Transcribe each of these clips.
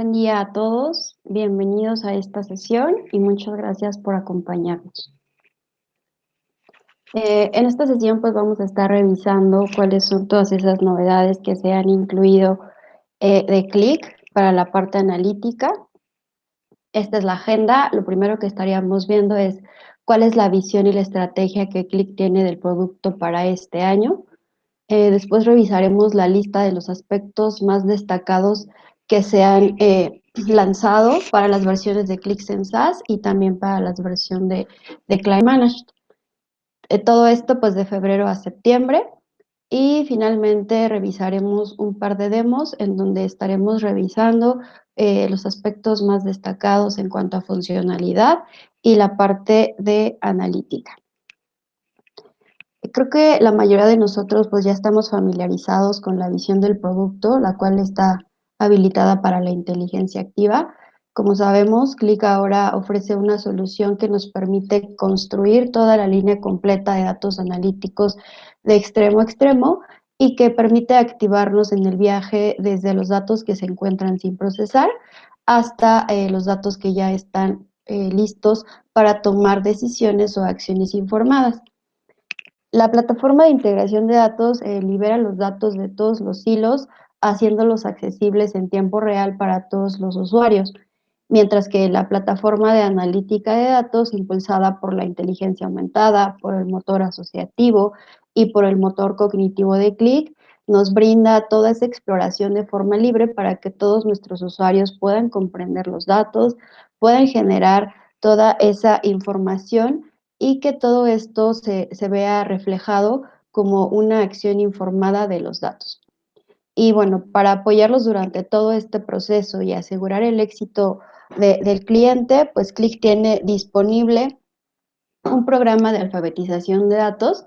buen día a todos. Bienvenidos a esta sesión y muchas gracias por acompañarnos. En esta sesión pues vamos a estar revisando cuáles son todas esas novedades que se han incluido de Click para la parte analítica. Esta es la agenda. Lo primero que estaríamos viendo es cuál es la visión y la estrategia que Click tiene del producto para este año. Después revisaremos la lista de los aspectos más destacados que se han lanzado para las versiones de ClickSense SaaS y también para la versión de Client Managed. Todo esto pues de febrero a septiembre. Y finalmente revisaremos un par de demos en donde estaremos revisando los aspectos más destacados en cuanto a funcionalidad y la parte de analítica. Creo que la mayoría de nosotros pues ya estamos familiarizados con la visión del producto, la cual está habilitada para la inteligencia activa. Como sabemos, Click ahora ofrece una solución que nos permite construir toda la línea completa de datos analíticos de extremo a extremo y que permite activarnos en el viaje desde los datos que se encuentran sin procesar hasta los datos que ya están listos para tomar decisiones o acciones informadas. La plataforma de integración de datos libera los datos de todos los hilos, haciéndolos accesibles en tiempo real para todos los usuarios, mientras que la plataforma de analítica de datos, impulsada por la inteligencia aumentada, por el motor asociativo y por el motor cognitivo de Click, nos brinda toda esa exploración de forma libre para que todos nuestros usuarios puedan comprender los datos, puedan generar toda esa información y que todo esto se vea reflejado como una acción informada de los datos. Y bueno, para apoyarlos durante todo este proceso y asegurar el éxito del cliente, pues Click tiene disponible un programa de alfabetización de datos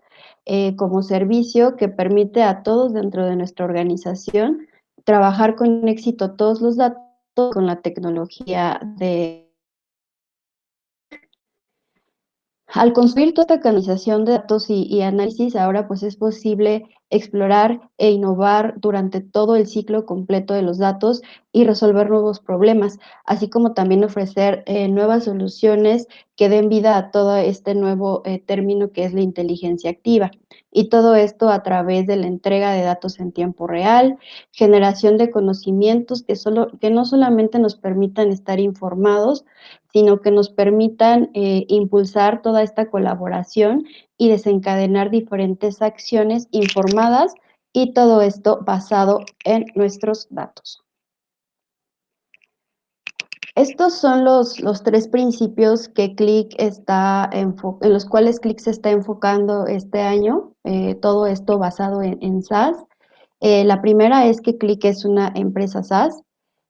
como servicio que permite a todos dentro de nuestra organización trabajar con éxito todos los datos con la tecnología de. Al construir toda esta canalización de datos y análisis, ahora pues es posible explorar e innovar durante todo el ciclo completo de los datos y resolver nuevos problemas, así como también ofrecer nuevas soluciones que den vida a todo este nuevo término que es la inteligencia activa. Y todo esto a través de la entrega de datos en tiempo real, generación de conocimientos que no solamente nos permitan estar informados, sino que nos permitan impulsar toda esta colaboración y desencadenar diferentes acciones informadas y todo esto basado en nuestros datos. Estos son los tres principios que Click en los cuales Click se está enfocando este año, todo esto basado en SaaS. La primera es que Click es una empresa SaaS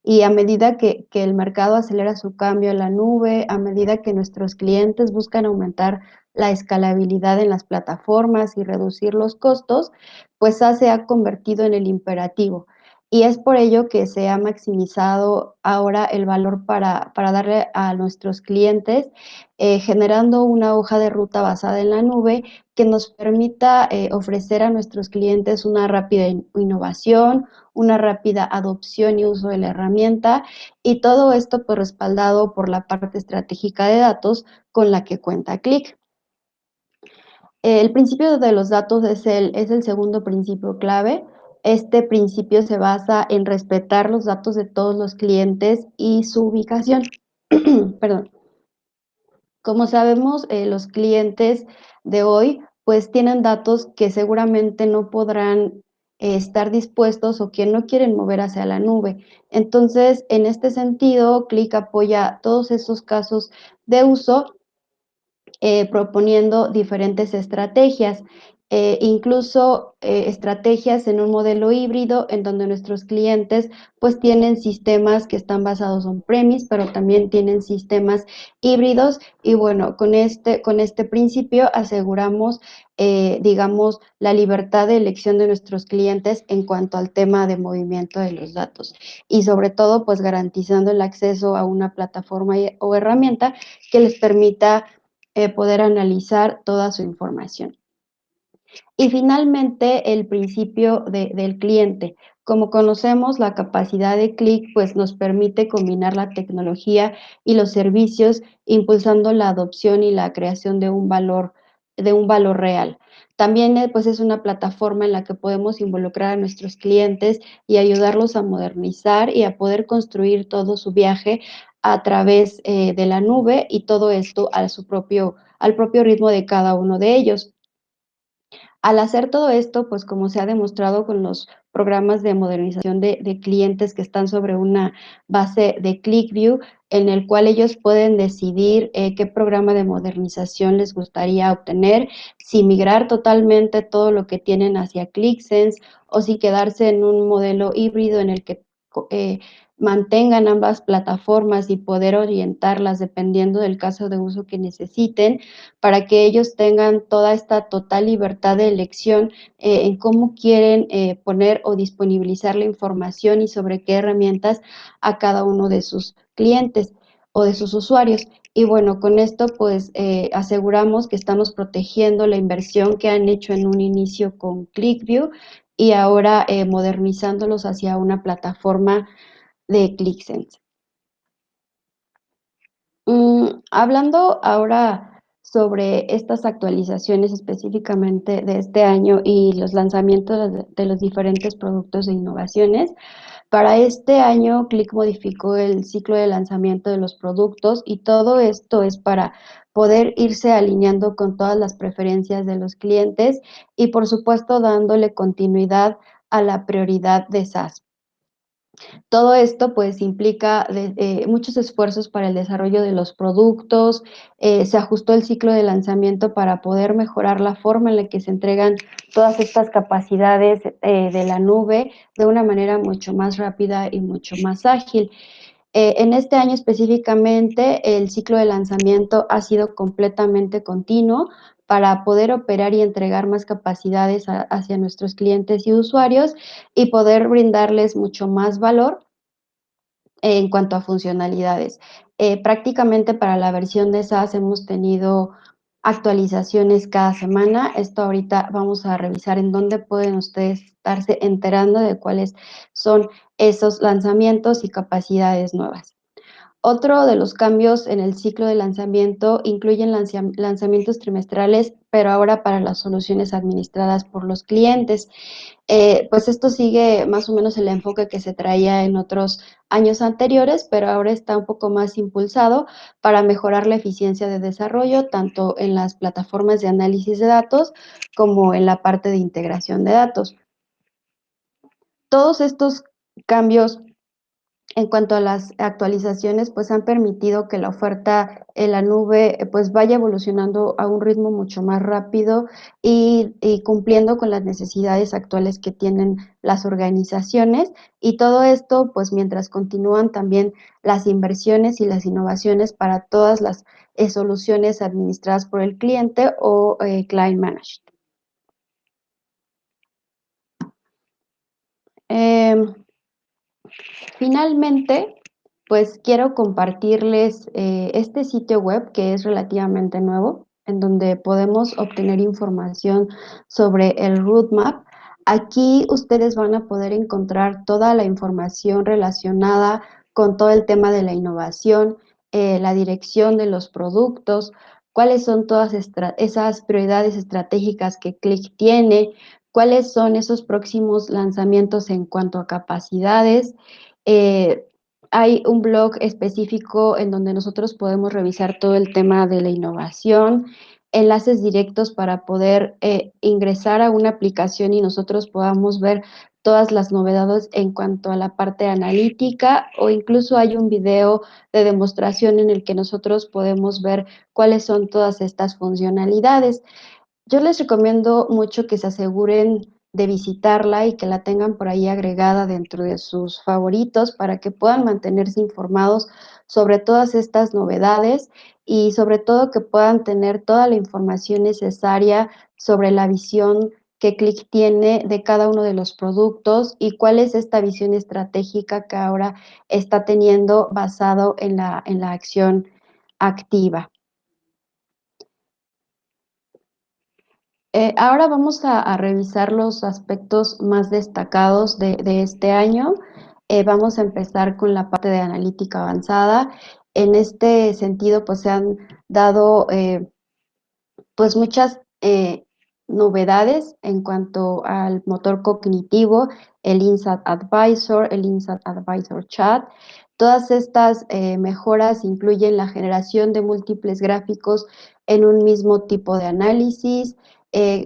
y a medida que el mercado acelera su cambio a la nube, a medida que nuestros clientes buscan aumentar la escalabilidad en las plataformas y reducir los costos, pues SaaS se ha convertido en el imperativo. Y es por ello que se ha maximizado ahora el valor para darle a nuestros clientes, generando una hoja de ruta basada en la nube que nos permita ofrecer a nuestros clientes una rápida innovación, una rápida adopción y uso de la herramienta, y todo esto pues respaldado por la parte estratégica de datos con la que cuenta Click. El principio de los datos es el segundo principio clave. Este principio se basa en respetar los datos de todos los clientes y su ubicación. Perdón. Como sabemos, los clientes de hoy pues tienen datos que seguramente no podrán estar dispuestos o que no quieren mover hacia la nube. Entonces, en este sentido, Click apoya todos esos casos de uso proponiendo diferentes estrategias, incluso estrategias en un modelo híbrido en donde nuestros clientes pues tienen sistemas que están basados on-premise, pero también tienen sistemas híbridos y bueno, con este principio aseguramos, digamos, la libertad de elección de nuestros clientes en cuanto al tema de movimiento de los datos y sobre todo pues garantizando el acceso a una plataforma o herramienta que les permita poder analizar toda su información. Y finalmente, el principio del cliente. Como conocemos, la capacidad de Click pues, nos permite combinar la tecnología y los servicios, impulsando la adopción y la creación de un valor real. También, pues, es una plataforma en la que podemos involucrar a nuestros clientes y ayudarlos a modernizar y a poder construir todo su viaje a través, de la nube, y todo esto al propio ritmo de cada uno de ellos. Al hacer todo esto, pues, como se ha demostrado con los programas de modernización de clientes que están sobre una base de ClickView, en el cual ellos pueden decidir, qué programa de modernización les gustaría obtener, si migrar totalmente todo lo que tienen hacia ClickSense, o si quedarse en un modelo híbrido en el que mantengan ambas plataformas y poder orientarlas dependiendo del caso de uso que necesiten, para que ellos tengan toda esta total libertad de elección, en cómo quieren, poner o disponibilizar la información y sobre qué herramientas a cada uno de sus clientes o de sus usuarios. Y bueno, con esto pues aseguramos que estamos protegiendo la inversión que han hecho en un inicio con ClickView y ahora modernizándolos hacia una plataforma de ClickSense. Hablando ahora sobre estas actualizaciones específicamente de este año y los lanzamientos de los diferentes productos e innovaciones, para este año Click modificó el ciclo de lanzamiento de los productos, y todo esto es para poder irse alineando con todas las preferencias de los clientes y, por supuesto, dándole continuidad a la prioridad de SaaS. Todo esto, pues, implica muchos esfuerzos para el desarrollo de los productos, se ajustó el ciclo de lanzamiento para poder mejorar la forma en la que se entregan todas estas capacidades, de la nube de una manera mucho más rápida y mucho más ágil. En este año específicamente, el ciclo de lanzamiento ha sido completamente continuo para poder operar y entregar más capacidades hacia nuestros clientes y usuarios y poder brindarles mucho más valor en cuanto a funcionalidades. Prácticamente para la versión de SaaS hemos tenido actualizaciones cada semana. Esto ahorita vamos a revisar en dónde pueden ustedes estarse enterando de cuáles son esos lanzamientos y capacidades nuevas. Otro de los cambios en el ciclo de lanzamiento incluyen lanzamientos trimestrales, pero ahora para las soluciones administradas por los clientes. Pues esto sigue más o menos el enfoque que se traía en otros años anteriores, pero ahora está un poco más impulsado para mejorar la eficiencia de desarrollo, tanto en las plataformas de análisis de datos como en la parte de integración de datos. Todos estos cambios en cuanto a las actualizaciones, pues han permitido que la oferta en la nube, pues vaya evolucionando a un ritmo mucho más rápido y cumpliendo con las necesidades actuales que tienen las organizaciones. Y todo esto, pues mientras continúan también las inversiones y las innovaciones para todas las soluciones administradas por el cliente o client managed. Em, Finalmente, pues quiero compartirles este sitio web que es relativamente nuevo, en donde podemos obtener información sobre el roadmap. Aquí ustedes van a poder encontrar toda la información relacionada con todo el tema de la innovación, la dirección de los productos, cuáles son todas esas prioridades estratégicas que Click tiene, cuáles son esos próximos lanzamientos en cuanto a capacidades. eh, Hay un blog específico en donde nosotros podemos revisar todo el tema de la innovación, enlaces directos para poder ingresar a una aplicación y nosotros podamos ver todas las novedades en cuanto a la parte analítica, o incluso hay un video de demostración en el que nosotros podemos ver cuáles son todas estas funcionalidades. Yo les recomiendo mucho que se aseguren de visitarla y que la tengan por ahí agregada dentro de sus favoritos para que puedan mantenerse informados sobre todas estas novedades y sobre todo que puedan tener toda la información necesaria sobre la visión que Click tiene de cada uno de los productos y cuál es esta visión estratégica que ahora está teniendo basado en la acción activa. Ahora vamos a revisar los aspectos más destacados de este año. Vamos a empezar con la parte de analítica avanzada. En este sentido, pues se han dado pues muchas novedades en cuanto al motor cognitivo, el INSAT Advisor, el INSAT Advisor Chat. Todas estas mejoras incluyen la generación de múltiples gráficos en un mismo tipo de análisis,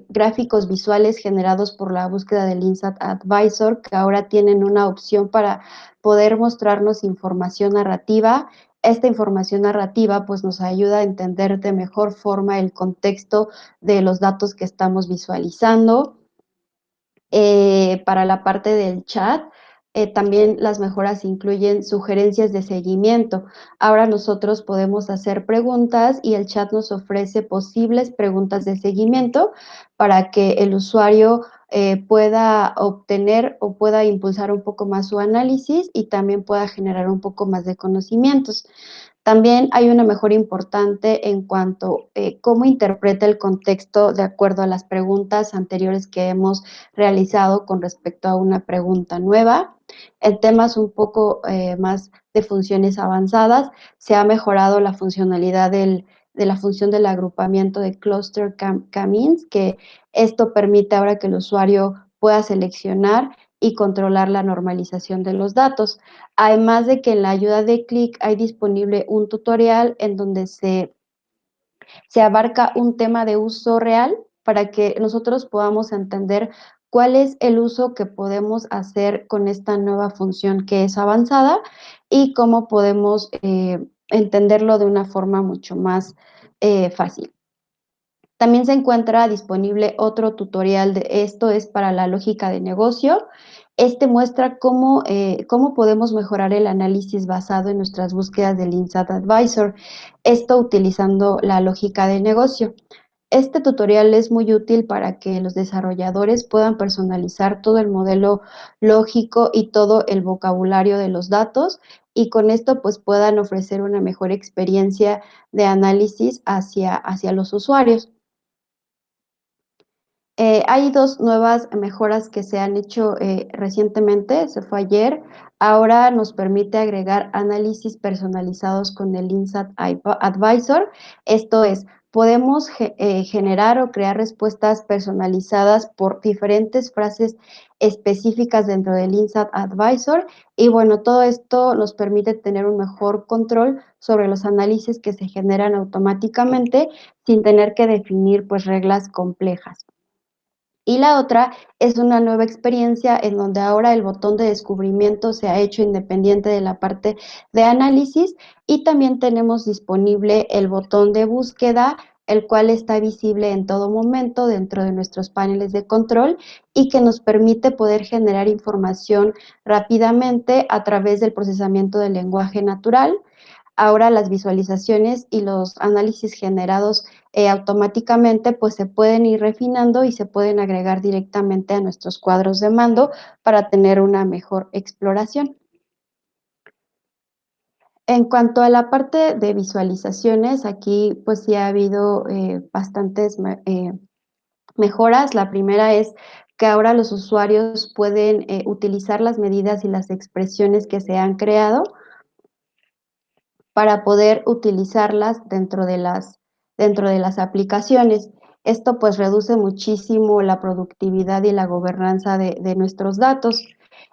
gráficos visuales generados por la búsqueda del INSAT Advisor, que ahora tienen una opción para poder mostrarnos información narrativa. Esta información narrativa pues nos ayuda a entender de mejor forma el contexto de los datos que estamos visualizando. Para la parte del chat, también las mejoras incluyen sugerencias de seguimiento. Ahora nosotros podemos hacer preguntas y el chat nos ofrece posibles preguntas de seguimiento para que el usuario pueda obtener o pueda impulsar un poco más su análisis y también pueda generar un poco más de conocimientos. También hay una mejora importante en cuanto cómo interpreta el contexto de acuerdo a las preguntas anteriores que hemos realizado con respecto a una pregunta nueva. En temas un poco más de funciones avanzadas, se ha mejorado la funcionalidad de la función del agrupamiento de cluster camins, que esto permite ahora que el usuario pueda seleccionar y controlar la normalización de los datos. Además de que en la ayuda de Click hay disponible un tutorial en donde se abarca un tema de uso real para que nosotros podamos entender cuál es el uso que podemos hacer con esta nueva función que es avanzada y cómo podemos entenderlo de una forma mucho más fácil. También se encuentra disponible otro tutorial de esto, es para la lógica de negocio. Este muestra cómo podemos mejorar el análisis basado en nuestras búsquedas del INSAT Advisor, esto utilizando la lógica de negocio. Este tutorial es muy útil para que los desarrolladores puedan personalizar todo el modelo lógico y todo el vocabulario de los datos y con esto pues puedan ofrecer una mejor experiencia de análisis hacia los usuarios. Hay dos nuevas mejoras que se han hecho recientemente, se fue ayer. Ahora nos permite agregar análisis personalizados con el INSAT Advisor. Esto es, podemos generar o crear respuestas personalizadas por diferentes frases específicas dentro del INSAT Advisor. Y bueno, todo esto nos permite tener un mejor control sobre los análisis que se generan automáticamente sin tener que definir pues reglas complejas. Y la otra es una nueva experiencia en donde ahora el botón de descubrimiento se ha hecho independiente de la parte de análisis y también tenemos disponible el botón de búsqueda, el cual está visible en todo momento dentro de nuestros paneles de control y que nos permite poder generar información rápidamente a través del procesamiento del lenguaje natural. Ahora las visualizaciones y los análisis generados automáticamente pues se pueden ir refinando y se pueden agregar directamente a nuestros cuadros de mando para tener una mejor exploración. En cuanto a la parte de visualizaciones, aquí pues sí ha habido bastantes mejoras. La primera es que ahora los usuarios pueden utilizar las medidas y las expresiones que se han creado para poder utilizarlas dentro de las aplicaciones. Esto pues reduce muchísimo la productividad y la gobernanza de nuestros datos.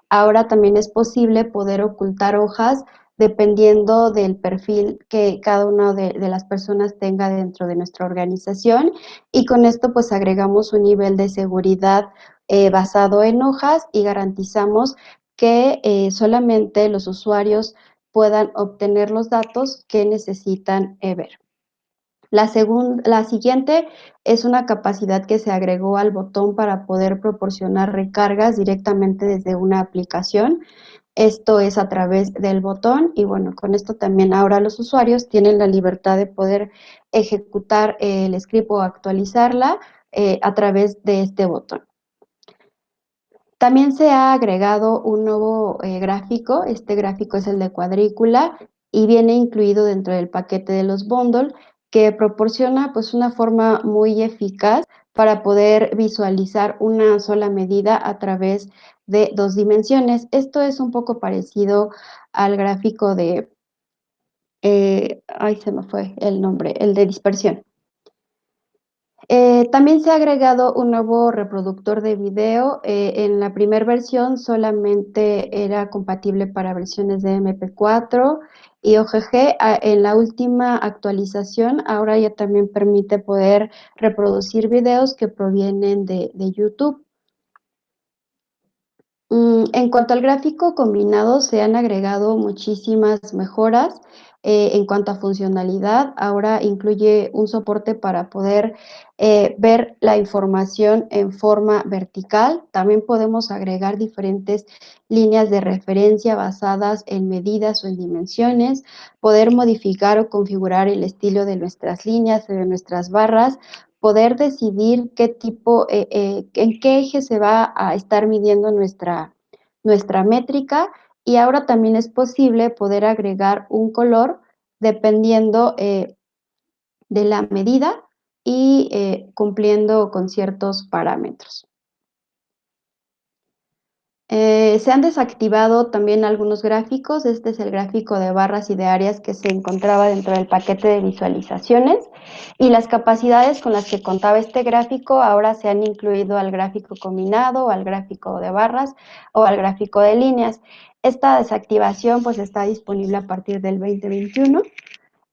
Ahora también es posible poder ocultar hojas dependiendo del perfil que cada una de las personas tenga dentro de nuestra organización y con esto pues agregamos un nivel de seguridad basado en hojas y garantizamos que solamente los usuarios puedan obtener los datos que necesitan ver. La siguiente es una capacidad que se agregó al botón para poder proporcionar recargas directamente desde una aplicación. Esto es a través del botón y bueno, con esto también ahora los usuarios tienen la libertad de poder ejecutar el script o actualizarla a través de este botón. También se ha agregado un nuevo gráfico, este gráfico es el de cuadrícula y viene incluido dentro del paquete de los bundles que proporciona pues una forma muy eficaz para poder visualizar una sola medida a través de 2 dimensiones. Esto es un poco parecido al gráfico de, ay, se me fue el nombre, el de dispersión. También se ha agregado un nuevo reproductor de video. En la primera versión solamente era compatible para versiones de MP4 y OGG. En la última actualización, ahora ya también permite poder reproducir videos que provienen de YouTube. En cuanto al gráfico combinado, se han agregado muchísimas mejoras. En cuanto a funcionalidad, ahora incluye un soporte para poder ver la información en forma vertical. También podemos agregar diferentes líneas de referencia basadas en medidas o en dimensiones, poder modificar o configurar el estilo de nuestras líneas, de nuestras barras, poder decidir qué tipo, en qué eje se va a estar midiendo nuestra métrica, y ahora también es posible poder agregar un color dependiendo de la medida y cumpliendo con ciertos parámetros. Se han desactivado también algunos gráficos. Este es el gráfico de barras y de áreas que se encontraba dentro del paquete de visualizaciones, y las capacidades con las que contaba este gráfico ahora se han incluido al gráfico combinado, al gráfico de barras o al gráfico de líneas. Esta desactivación pues está disponible a partir del 2021.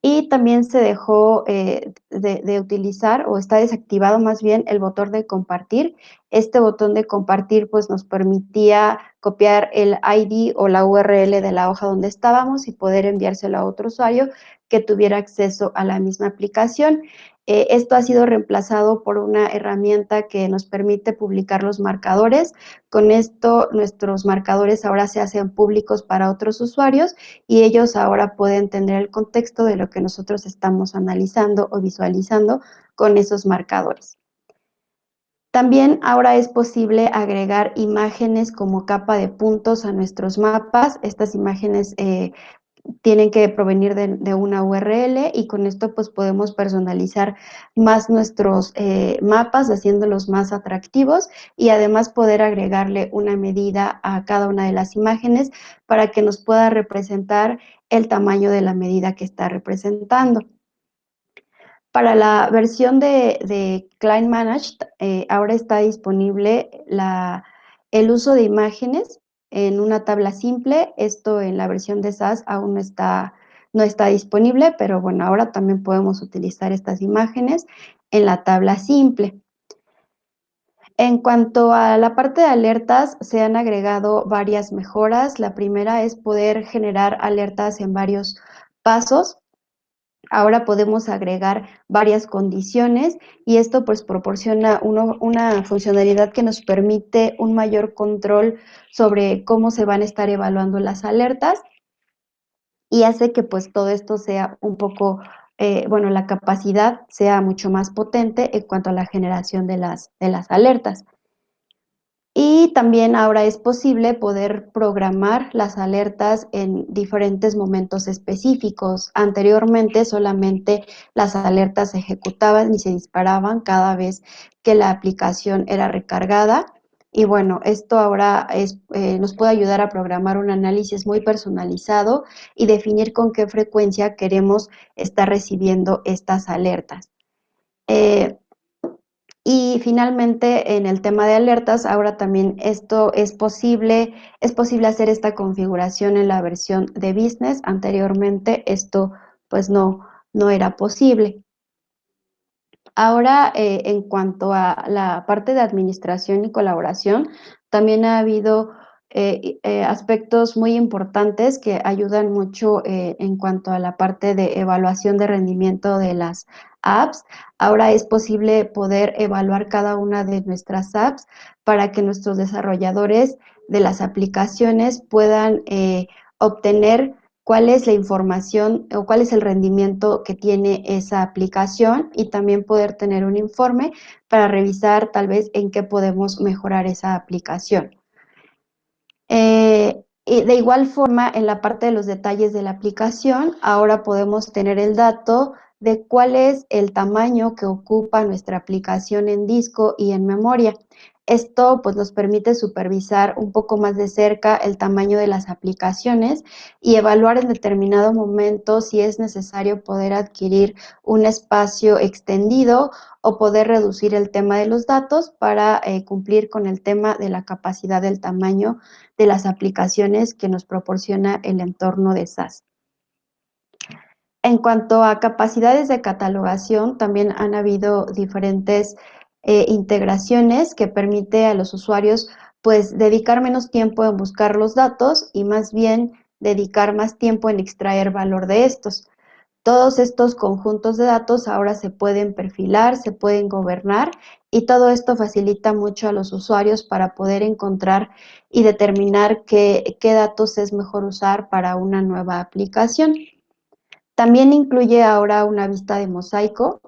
Y también se dejó de utilizar, o está desactivado más bien, el botón de compartir. Este botón de compartir pues nos permitía copiar el ID o la URL de la hoja donde estábamos y poder enviárselo a otro usuario que tuviera acceso a la misma aplicación. Esto ha sido reemplazado por una herramienta que nos permite publicar los marcadores. Con esto nuestros marcadores ahora se hacen públicos para otros usuarios, y ellos ahora pueden tener el contexto de lo que nosotros estamos analizando o visualizando con esos marcadores. También ahora es posible agregar imágenes como capa de puntos a nuestros mapas. Estas imágenes tienen que provenir de una URL, y con esto pues podemos personalizar más nuestros mapas, haciéndolos más atractivos, y además poder agregarle una medida a cada una de las imágenes para que nos pueda representar el tamaño de la medida que está representando. Para la versión de Client Managed, ahora está disponible el uso de imágenes en una tabla simple. Esto en la versión de SaaS aún no está disponible, pero bueno, ahora también podemos utilizar estas imágenes en la tabla simple. En cuanto a la parte de alertas, se han agregado varias mejoras. La primera es poder generar alertas en varios pasos. Ahora podemos agregar varias condiciones, y esto pues proporciona una funcionalidad que nos permite un mayor control sobre cómo se van a estar evaluando las alertas, y hace que pues todo esto sea un poco, bueno, la capacidad sea mucho más potente en cuanto a la generación de las alertas. Y también ahora es posible poder programar las alertas en diferentes momentos específicos. Anteriormente solamente las alertas se ejecutaban y se disparaban cada vez que la aplicación era recargada. Y bueno, esto ahora nos puede ayudar a programar un análisis muy personalizado y definir con qué frecuencia queremos estar recibiendo estas alertas. Y finalmente, en el tema de alertas, ahora también esto es posible hacer esta configuración en la versión de Business. Anteriormente esto pues no era posible. Ahora, en cuanto a la parte de administración y colaboración, también ha habido aspectos muy importantes que ayudan mucho en cuanto a la parte de evaluación de rendimiento de las apps. Ahora es posible poder evaluar cada una de nuestras apps para que nuestros desarrolladores de las aplicaciones puedan obtener cuál es la información o cuál es el rendimiento que tiene esa aplicación, y también poder tener un informe para revisar tal vez en qué podemos mejorar esa aplicación. Y de igual forma, en la parte de los detalles de la aplicación, ahora podemos tener el dato de cuál es el tamaño que ocupa nuestra aplicación en disco y en memoria. Esto pues nos permite supervisar un poco más de cerca el tamaño de las aplicaciones y evaluar en determinado momento si es necesario poder adquirir un espacio extendido o poder reducir el tema de los datos para cumplir con el tema de la capacidad del tamaño de las aplicaciones que nos proporciona el entorno de SaaS. En cuanto a capacidades de catalogación, también han habido diferentes integraciones que permite a los usuarios pues dedicar menos tiempo en buscar los datos y más bien dedicar más tiempo en extraer valor de estos. Todos estos conjuntos de datos ahora se pueden perfilar, se pueden gobernar y todo esto facilita mucho a los usuarios para poder encontrar y determinar qué datos es mejor usar para una nueva aplicación. También incluye ahora una vista de mosaico.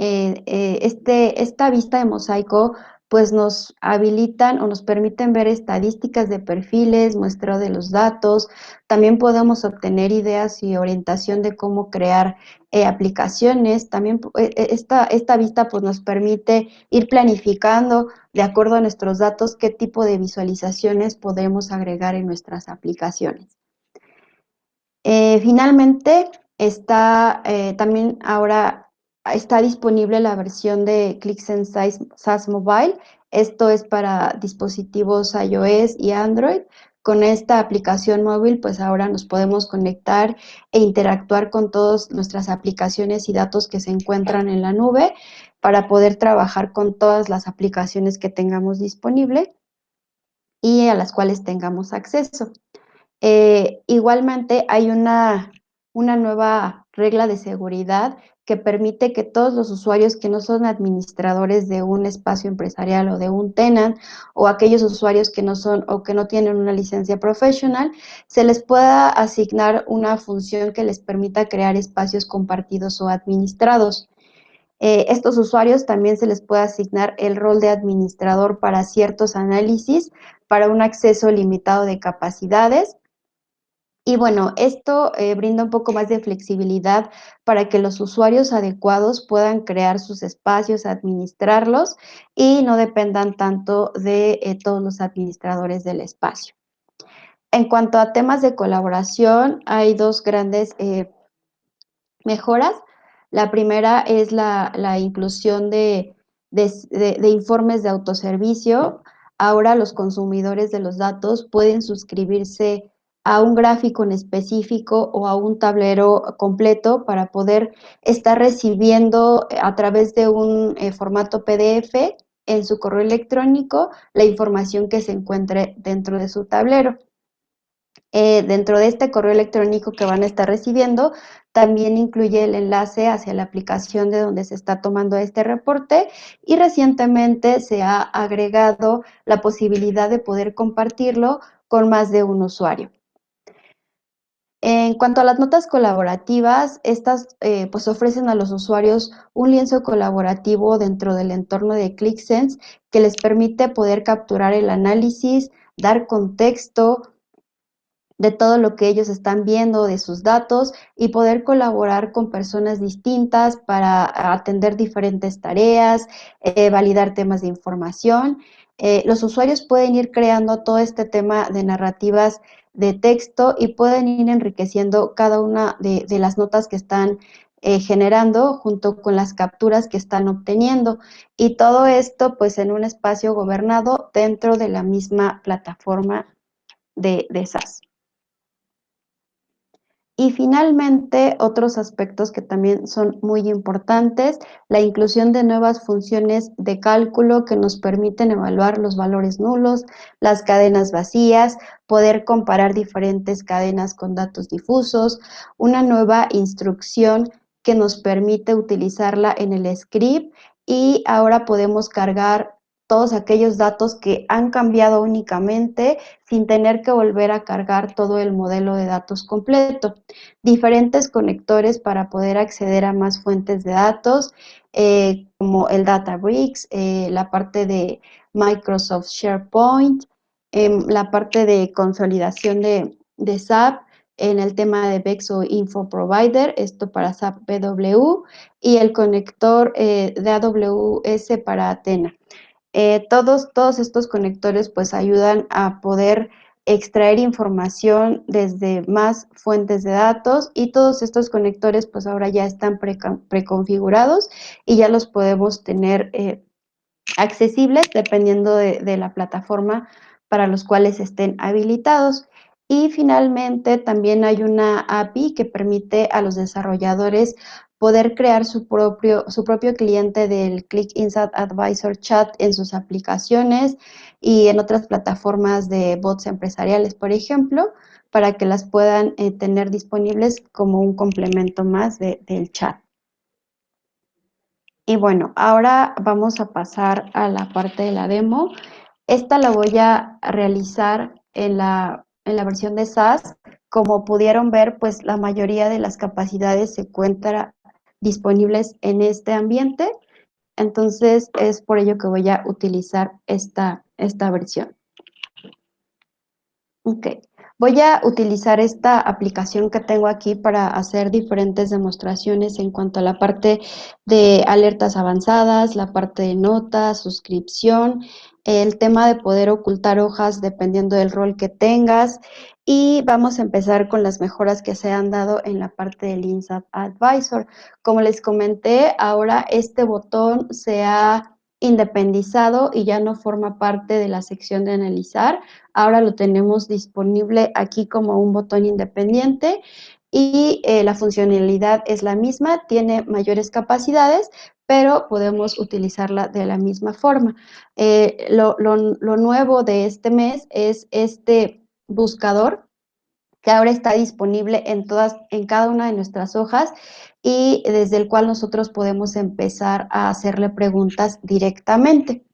Esta vista de mosaico pues nos habilitan o nos permiten ver estadísticas de perfiles, muestreo de los datos, también podemos obtener ideas y orientación de cómo crear aplicaciones, también esta vista pues nos permite ir planificando de acuerdo a nuestros datos qué tipo de visualizaciones podemos agregar en nuestras aplicaciones. Finalmente, también ahora está disponible la versión de ClickSense SaaS Mobile. Esto es para dispositivos iOS y Android. Con esta aplicación móvil, pues ahora nos podemos conectar e interactuar con todas nuestras aplicaciones y datos que se encuentran en la nube para poder trabajar con todas las aplicaciones que tengamos disponible y a las cuales tengamos acceso. Igualmente hay una nueva regla de seguridad que permite que todos los usuarios que no son administradores de un espacio empresarial o de un tenant o aquellos usuarios que no son o que no tienen una licencia profesional, se les pueda asignar una función que les permita crear espacios compartidos o administrados. Estos usuarios también se les puede asignar el rol de administrador para ciertos análisis, para un acceso limitado de capacidades. Y bueno, esto brinda un poco más de flexibilidad para que los usuarios adecuados puedan crear sus espacios, administrarlos y no dependan tanto de todos los administradores del espacio. En cuanto a temas de colaboración, hay dos grandes mejoras. La primera es la inclusión de informes de autoservicio. Ahora los consumidores de los datos pueden suscribirse a un gráfico en específico o a un tablero completo para poder estar recibiendo a través de un formato PDF en su correo electrónico la información que se encuentre dentro de su tablero. Dentro de este correo electrónico que van a estar recibiendo, también incluye el enlace hacia la aplicación de donde se está tomando este reporte y recientemente se ha agregado la posibilidad de poder compartirlo con más de un usuario. En cuanto a las notas colaborativas, estas pues ofrecen a los usuarios un lienzo colaborativo dentro del entorno de ClickSense que les permite poder capturar el análisis, dar contexto de todo lo que ellos están viendo, de sus datos y poder colaborar con personas distintas para atender diferentes tareas, validar temas de información. Los usuarios pueden ir creando todo este tema de narrativas de texto y pueden ir enriqueciendo cada una de las notas que están generando junto con las capturas que están obteniendo. Y todo esto pues en un espacio gobernado dentro de la misma plataforma de SaaS. Y finalmente, otros aspectos que también son muy importantes, la inclusión de nuevas funciones de cálculo que nos permiten evaluar los valores nulos, las cadenas vacías, poder comparar diferentes cadenas con datos difusos, una nueva instrucción que nos permite utilizarla en el script y ahora podemos cargar todos aquellos datos que han cambiado únicamente sin tener que volver a cargar todo el modelo de datos completo. Diferentes conectores para poder acceder a más fuentes de datos, como el Databricks, la parte de Microsoft SharePoint, la parte de consolidación de SAP, en el tema de BEX o Info Provider, esto para SAP BW, y el conector de AWS para Athena. Todos estos conectores pues ayudan a poder extraer información desde más fuentes de datos, y todos estos conectores pues ahora ya están preconfigurados y ya los podemos tener accesibles dependiendo de la plataforma para los cuales estén habilitados. Y finalmente también hay una API que permite a los desarrolladores poder crear su propio cliente del Click Insight Advisor Chat en sus aplicaciones y en otras plataformas de bots empresariales, por ejemplo, para que las puedan tener disponibles como un complemento más del chat. Y bueno, ahora vamos a pasar a la parte de la demo. Esta la voy a realizar en la versión de SaaS. Como pudieron ver, pues la mayoría de las capacidades se encuentran disponibles en este ambiente. Entonces, es por ello que voy a utilizar esta versión. Ok, voy a utilizar esta aplicación que tengo aquí para hacer diferentes demostraciones en cuanto a la parte de alertas avanzadas, la parte de notas, suscripción, el tema de poder ocultar hojas dependiendo del rol que tengas, y vamos a empezar con las mejoras que se han dado en la parte del Insight Advisor. Como les comenté, ahora este botón se ha independizado y ya no forma parte de la sección de analizar. Ahora lo tenemos disponible aquí como un botón independiente, y la funcionalidad es la misma, tiene mayores capacidades, pero podemos utilizarla de la misma forma. Lo nuevo de este mes es este buscador, que ahora está disponible en cada una de nuestras hojas, y desde el cual nosotros podemos empezar a hacerle preguntas directamente.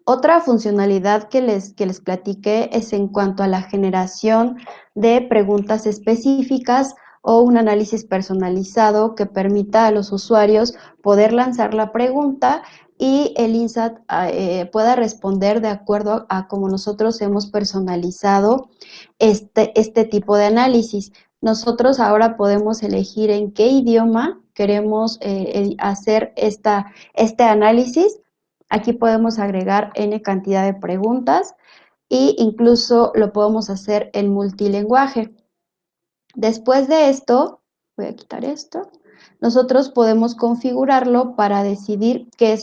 Otra funcionalidad que les platiqué es en cuanto a la generación de preguntas específicas o un análisis personalizado que permita a los usuarios poder lanzar la pregunta y el Insight pueda responder de acuerdo a cómo nosotros hemos personalizado este tipo de análisis. Nosotros ahora podemos elegir en qué idioma queremos hacer este análisis. Aquí podemos agregar N cantidad de preguntas e incluso lo podemos hacer en multilingüaje. Después de esto, voy a quitar esto, nosotros podemos configurarlo para decidir qué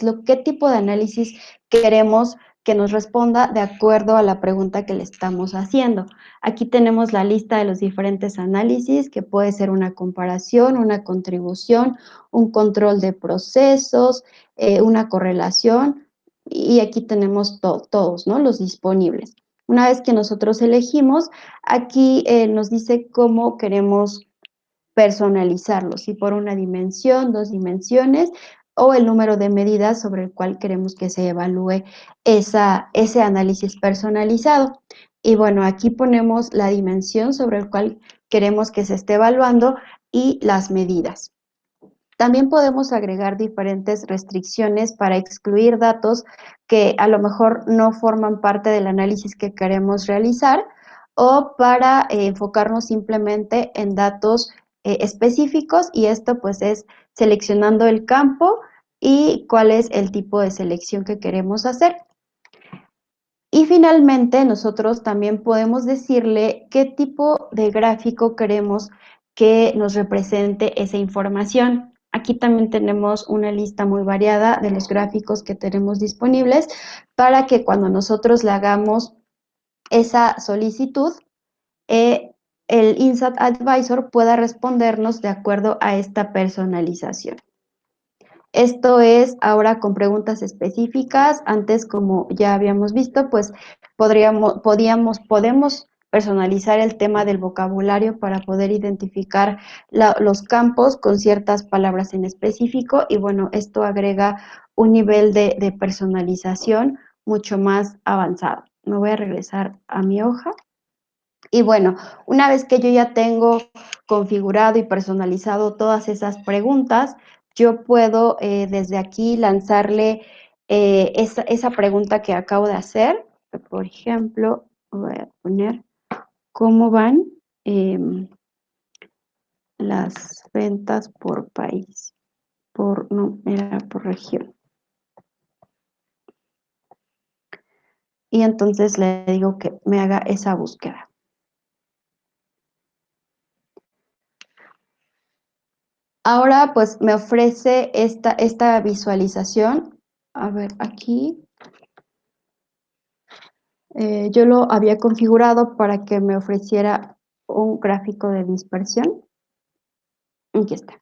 tipo de análisis queremos que nos responda de acuerdo a la pregunta que le estamos haciendo. Aquí tenemos la lista de los diferentes análisis, que puede ser una comparación, una contribución, un control de procesos, una correlación, y aquí tenemos todos, ¿no?, los disponibles. Una vez que nosotros elegimos, aquí nos dice cómo queremos personalizarlo, si por una dimensión, 2 dimensiones, o el número de medidas sobre el cual queremos que se evalúe ese análisis personalizado. Y bueno, aquí ponemos la dimensión sobre el cual queremos que se esté evaluando y las medidas. También podemos agregar diferentes restricciones para excluir datos que a lo mejor no forman parte del análisis que queremos realizar, o para enfocarnos simplemente en datos específicos, y esto pues es seleccionando el campo y cuál es el tipo de selección que queremos hacer. Y finalmente nosotros también podemos decirle qué tipo de gráfico queremos que nos represente esa información. Aquí también tenemos una lista muy variada de los gráficos que tenemos disponibles para que cuando nosotros le hagamos esa solicitud, el Insight Advisor pueda respondernos de acuerdo a esta personalización. Esto es ahora con preguntas específicas. Antes, como ya habíamos visto, pues podemos personalizar el tema del vocabulario para poder identificar los campos con ciertas palabras en específico, y bueno, esto agrega un nivel de personalización mucho más avanzado. Me voy a regresar a mi hoja. Y bueno, una vez que yo ya tengo configurado y personalizado todas esas preguntas, yo puedo desde aquí lanzarle esa pregunta que acabo de hacer. Por ejemplo, voy a poner ¿cómo van las ventas por país, no, era por región. Y entonces le digo que me haga esa búsqueda. Ahora, pues, me ofrece esta visualización. A ver, aquí, yo lo había configurado para que me ofreciera un gráfico de dispersión. Aquí está.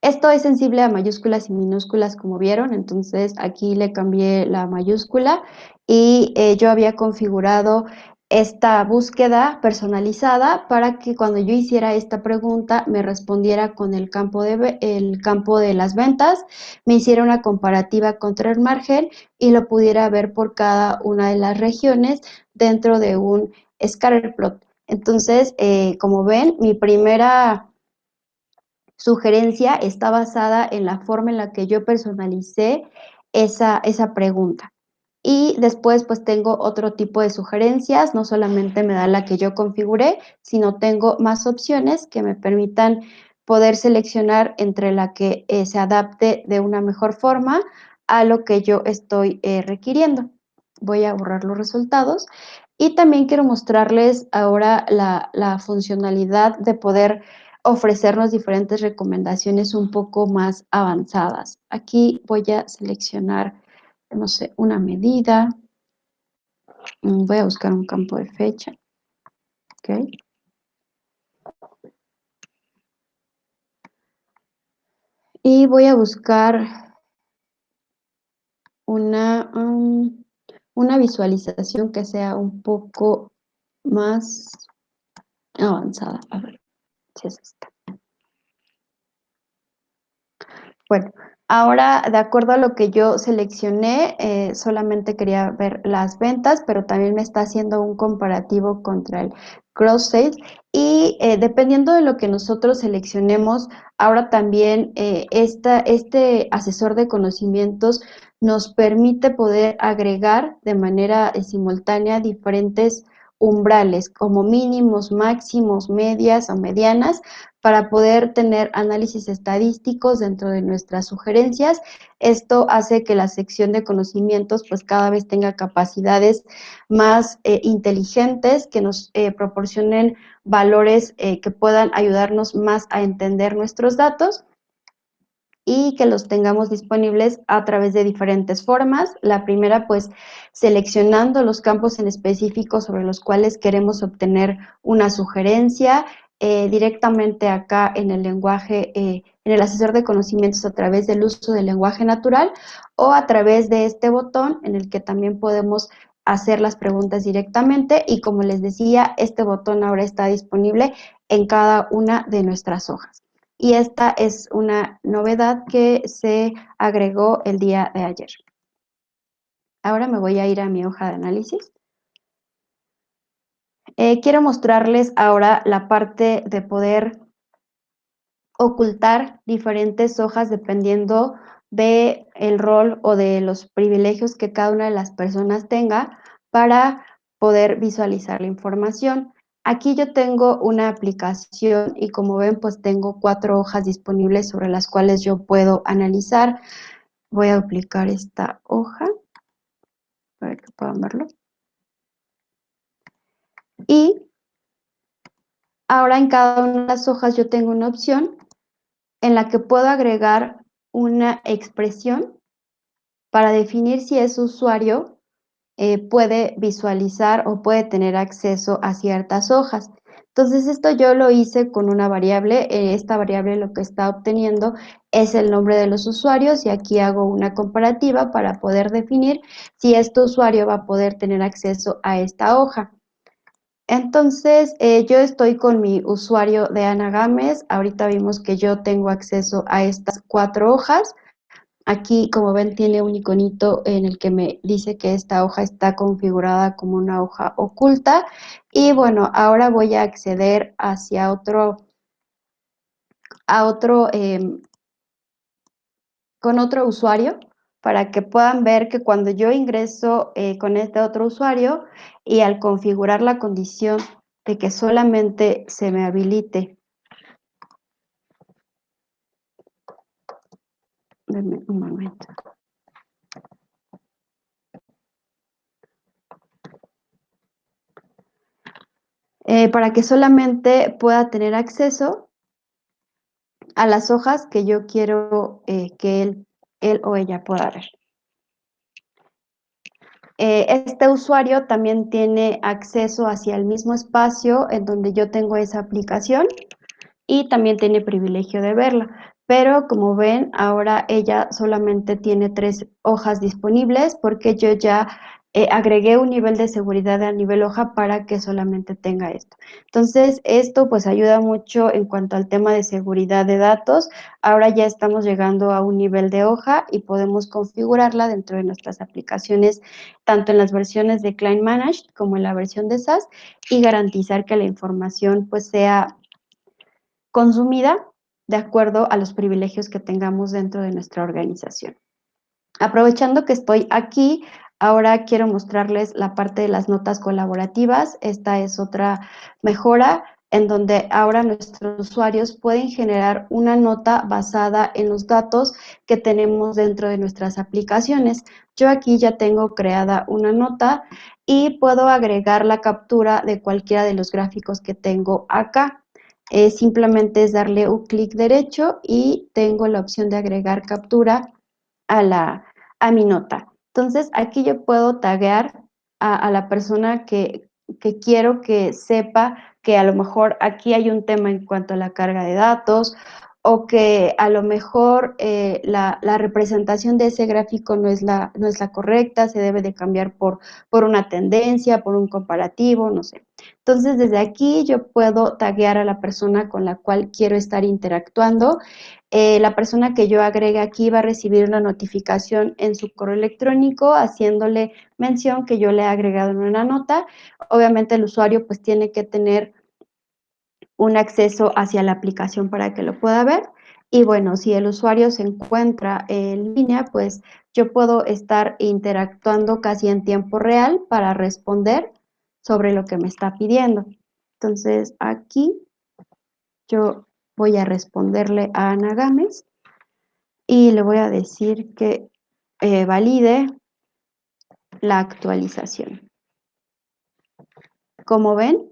Esto es sensible a mayúsculas y minúsculas, como vieron, entonces aquí le cambié la mayúscula y yo había configurado esta búsqueda personalizada para que cuando yo hiciera esta pregunta me respondiera con el campo de las ventas, me hiciera una comparativa contra el margen y lo pudiera ver por cada una de las regiones dentro de un scatter plot. Entonces, como ven, mi primera sugerencia está basada en la forma en la que yo personalicé esa pregunta. Y después, pues tengo otro tipo de sugerencias, no solamente me da la que yo configuré, sino tengo más opciones que me permitan poder seleccionar entre la que se adapte de una mejor forma a lo que yo estoy requiriendo. Voy a borrar los resultados y también quiero mostrarles ahora la funcionalidad de poder ofrecernos diferentes recomendaciones un poco más avanzadas. Aquí voy a seleccionar, no sé, una medida. Voy a buscar un campo de fecha. ¿Ok? Y voy a buscar una, una visualización que sea un poco más avanzada. A ver si es esta. Bueno, ahora de acuerdo a lo que yo seleccioné, solamente quería ver las ventas, pero también me está haciendo un comparativo contra el cross sales y dependiendo de lo que nosotros seleccionemos, ahora también este asesor de conocimientos nos permite poder agregar de manera simultánea diferentes umbrales como mínimos, máximos, medias o medianas para poder tener análisis estadísticos dentro de nuestras sugerencias. Esto hace que la sección de conocimientos pues cada vez tenga capacidades más inteligentes que nos proporcionen valores que puedan ayudarnos más a entender nuestros datos y que los tengamos disponibles a través de diferentes formas. La primera, pues, seleccionando los campos en específico sobre los cuales queremos obtener una sugerencia directamente acá en el lenguaje, en el asesor de conocimientos a través del uso del lenguaje natural o a través de este botón en el que también podemos hacer las preguntas directamente y como les decía, este botón ahora está disponible en cada una de nuestras hojas. Y esta es una novedad que se agregó el día de ayer. Ahora me voy a ir a mi hoja de análisis. Quiero mostrarles ahora la parte de poder ocultar diferentes hojas dependiendo del rol o de los privilegios que cada una de las personas tenga para poder visualizar la información. Aquí yo tengo una aplicación y como ven, pues tengo 4 hojas disponibles sobre las cuales yo puedo analizar. Voy a duplicar esta hoja para que puedan verlo. Y ahora en cada una de las hojas yo tengo una opción en la que puedo agregar una expresión para definir si ese usuario puede visualizar o puede tener acceso a ciertas hojas. Entonces, esto yo lo hice con una variable. Esta variable lo que está obteniendo es el nombre de los usuarios y aquí hago una comparativa para poder definir si este usuario va a poder tener acceso a esta hoja. Entonces, yo estoy con mi usuario de Ana Gámez. Ahorita vimos que yo tengo acceso a estas 4 hojas. Aquí, como ven, tiene un iconito en el que me dice que esta hoja está configurada como una hoja oculta. Y bueno, ahora voy a acceder hacia con otro usuario para que puedan ver que cuando yo ingreso con este otro usuario y al configurar la condición de que solamente se me habilite. Denme un momento. Para que solamente pueda tener acceso a las hojas que yo quiero que él o ella pueda ver. Este usuario también tiene acceso hacia el mismo espacio en donde yo tengo esa aplicación y también tiene privilegio de verla. Pero como ven, ahora ella solamente tiene 3 hojas disponibles porque yo ya agregué un nivel de seguridad a nivel hoja para que solamente tenga esto. Entonces, esto pues ayuda mucho en cuanto al tema de seguridad de datos. Ahora ya estamos llegando a un nivel de hoja y podemos configurarla dentro de nuestras aplicaciones, tanto en las versiones de Client Managed como en la versión de SaaS, y garantizar que la información pues sea consumida de acuerdo a los privilegios que tengamos dentro de nuestra organización. Aprovechando que estoy aquí, ahora quiero mostrarles la parte de las notas colaborativas. Esta es otra mejora en donde ahora nuestros usuarios pueden generar una nota basada en los datos que tenemos dentro de nuestras aplicaciones. Yo aquí ya tengo creada una nota y puedo agregar la captura de cualquiera de los gráficos que tengo acá. Simplemente es darle un clic derecho y tengo la opción de agregar captura a mi nota. Entonces, aquí yo puedo taguear a la persona que quiero que sepa que a lo mejor aquí hay un tema en cuanto a la carga de datos o que a lo mejor la representación de ese gráfico no es la correcta, se debe de cambiar por una tendencia, por un comparativo, no sé. Entonces, desde aquí yo puedo taguear a la persona con la cual quiero estar interactuando. La persona que yo agregue aquí va a recibir una notificación en su correo electrónico haciéndole mención que yo le he agregado en una nota. Obviamente el usuario pues tiene que tener un acceso hacia la aplicación para que lo pueda ver. Y bueno, si el usuario se encuentra en línea, pues yo puedo estar interactuando casi en tiempo real para responder sobre lo que me está pidiendo. Entonces aquí yo voy a responderle a Ana Gámez y le voy a decir que valide la actualización. Como ven,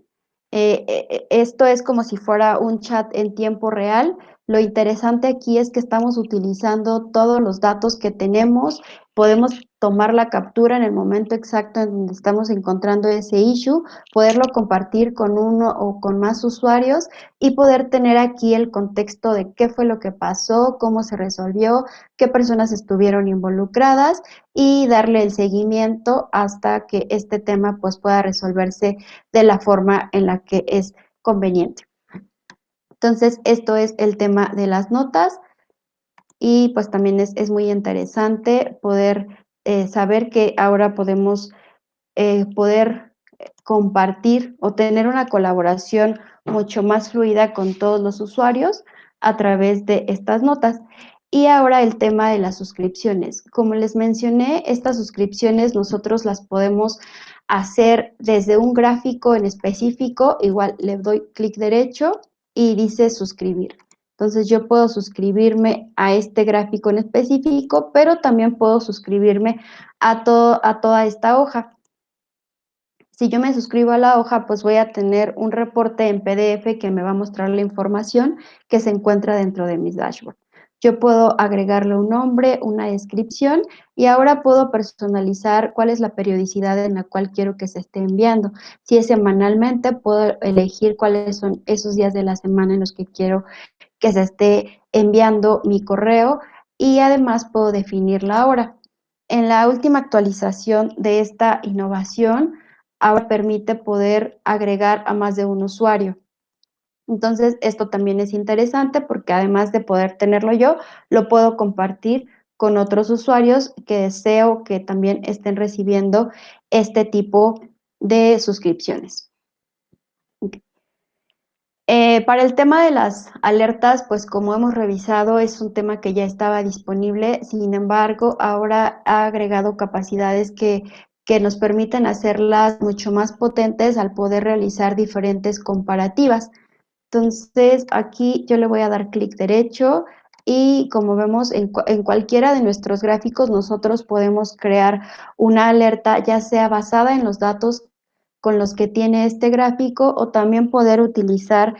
esto es como si fuera un chat en tiempo real. Lo interesante aquí es que estamos utilizando todos los datos que tenemos. Podemos tomar la captura en el momento exacto en donde estamos encontrando ese issue, poderlo compartir con uno o con más usuarios y poder tener aquí el contexto de qué fue lo que pasó, cómo se resolvió, qué personas estuvieron involucradas y darle el seguimiento hasta que este tema pues pueda resolverse de la forma en la que es conveniente. Entonces, esto es el tema de las notas y pues también es muy interesante poder saber que ahora podemos poder compartir o tener una colaboración mucho más fluida con todos los usuarios a través de estas notas. Y ahora el tema de las suscripciones. Como les mencioné, estas suscripciones nosotros las podemos hacer desde un gráfico en específico. Igual le doy clic derecho y dice suscribir. Entonces yo puedo suscribirme a este gráfico en específico, pero también puedo suscribirme a toda esta hoja. Si yo me suscribo a la hoja, pues voy a tener un reporte en PDF que me va a mostrar la información que se encuentra dentro de mis dashboards. Yo puedo agregarle un nombre, una descripción y ahora puedo personalizar cuál es la periodicidad en la cual quiero que se esté enviando. Si es semanalmente, puedo elegir cuáles son esos días de la semana en los que quiero que se esté enviando mi correo y además puedo definir la hora. En la última actualización de esta innovación, ahora permite poder agregar a más de un usuario. Entonces, esto también es interesante porque además de poder tenerlo yo, lo puedo compartir con otros usuarios que deseo que también estén recibiendo este tipo de suscripciones. Okay. Para el tema de las alertas, pues como hemos revisado, es un tema que ya estaba disponible, sin embargo, ahora ha agregado capacidades que que nos permiten hacerlas mucho más potentes al poder realizar diferentes comparativas. Entonces, aquí yo le voy a dar clic derecho y como vemos en cualquiera de nuestros gráficos nosotros podemos crear una alerta ya sea basada en los datos con los que tiene este gráfico o también poder utilizar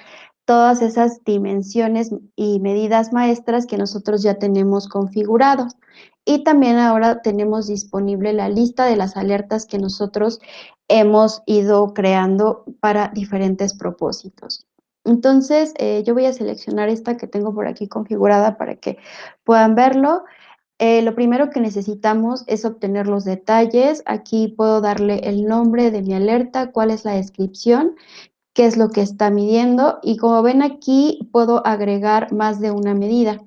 todas esas dimensiones y medidas maestras que nosotros ya tenemos configurados. Y también ahora tenemos disponible la lista de las alertas que nosotros hemos ido creando para diferentes propósitos. Entonces, yo voy a seleccionar esta que tengo por aquí configurada para que puedan verlo. Lo primero que necesitamos es obtener los detalles. Aquí puedo darle el nombre de mi alerta, cuál es la descripción, qué es lo que está midiendo y como ven aquí puedo agregar más de una medida.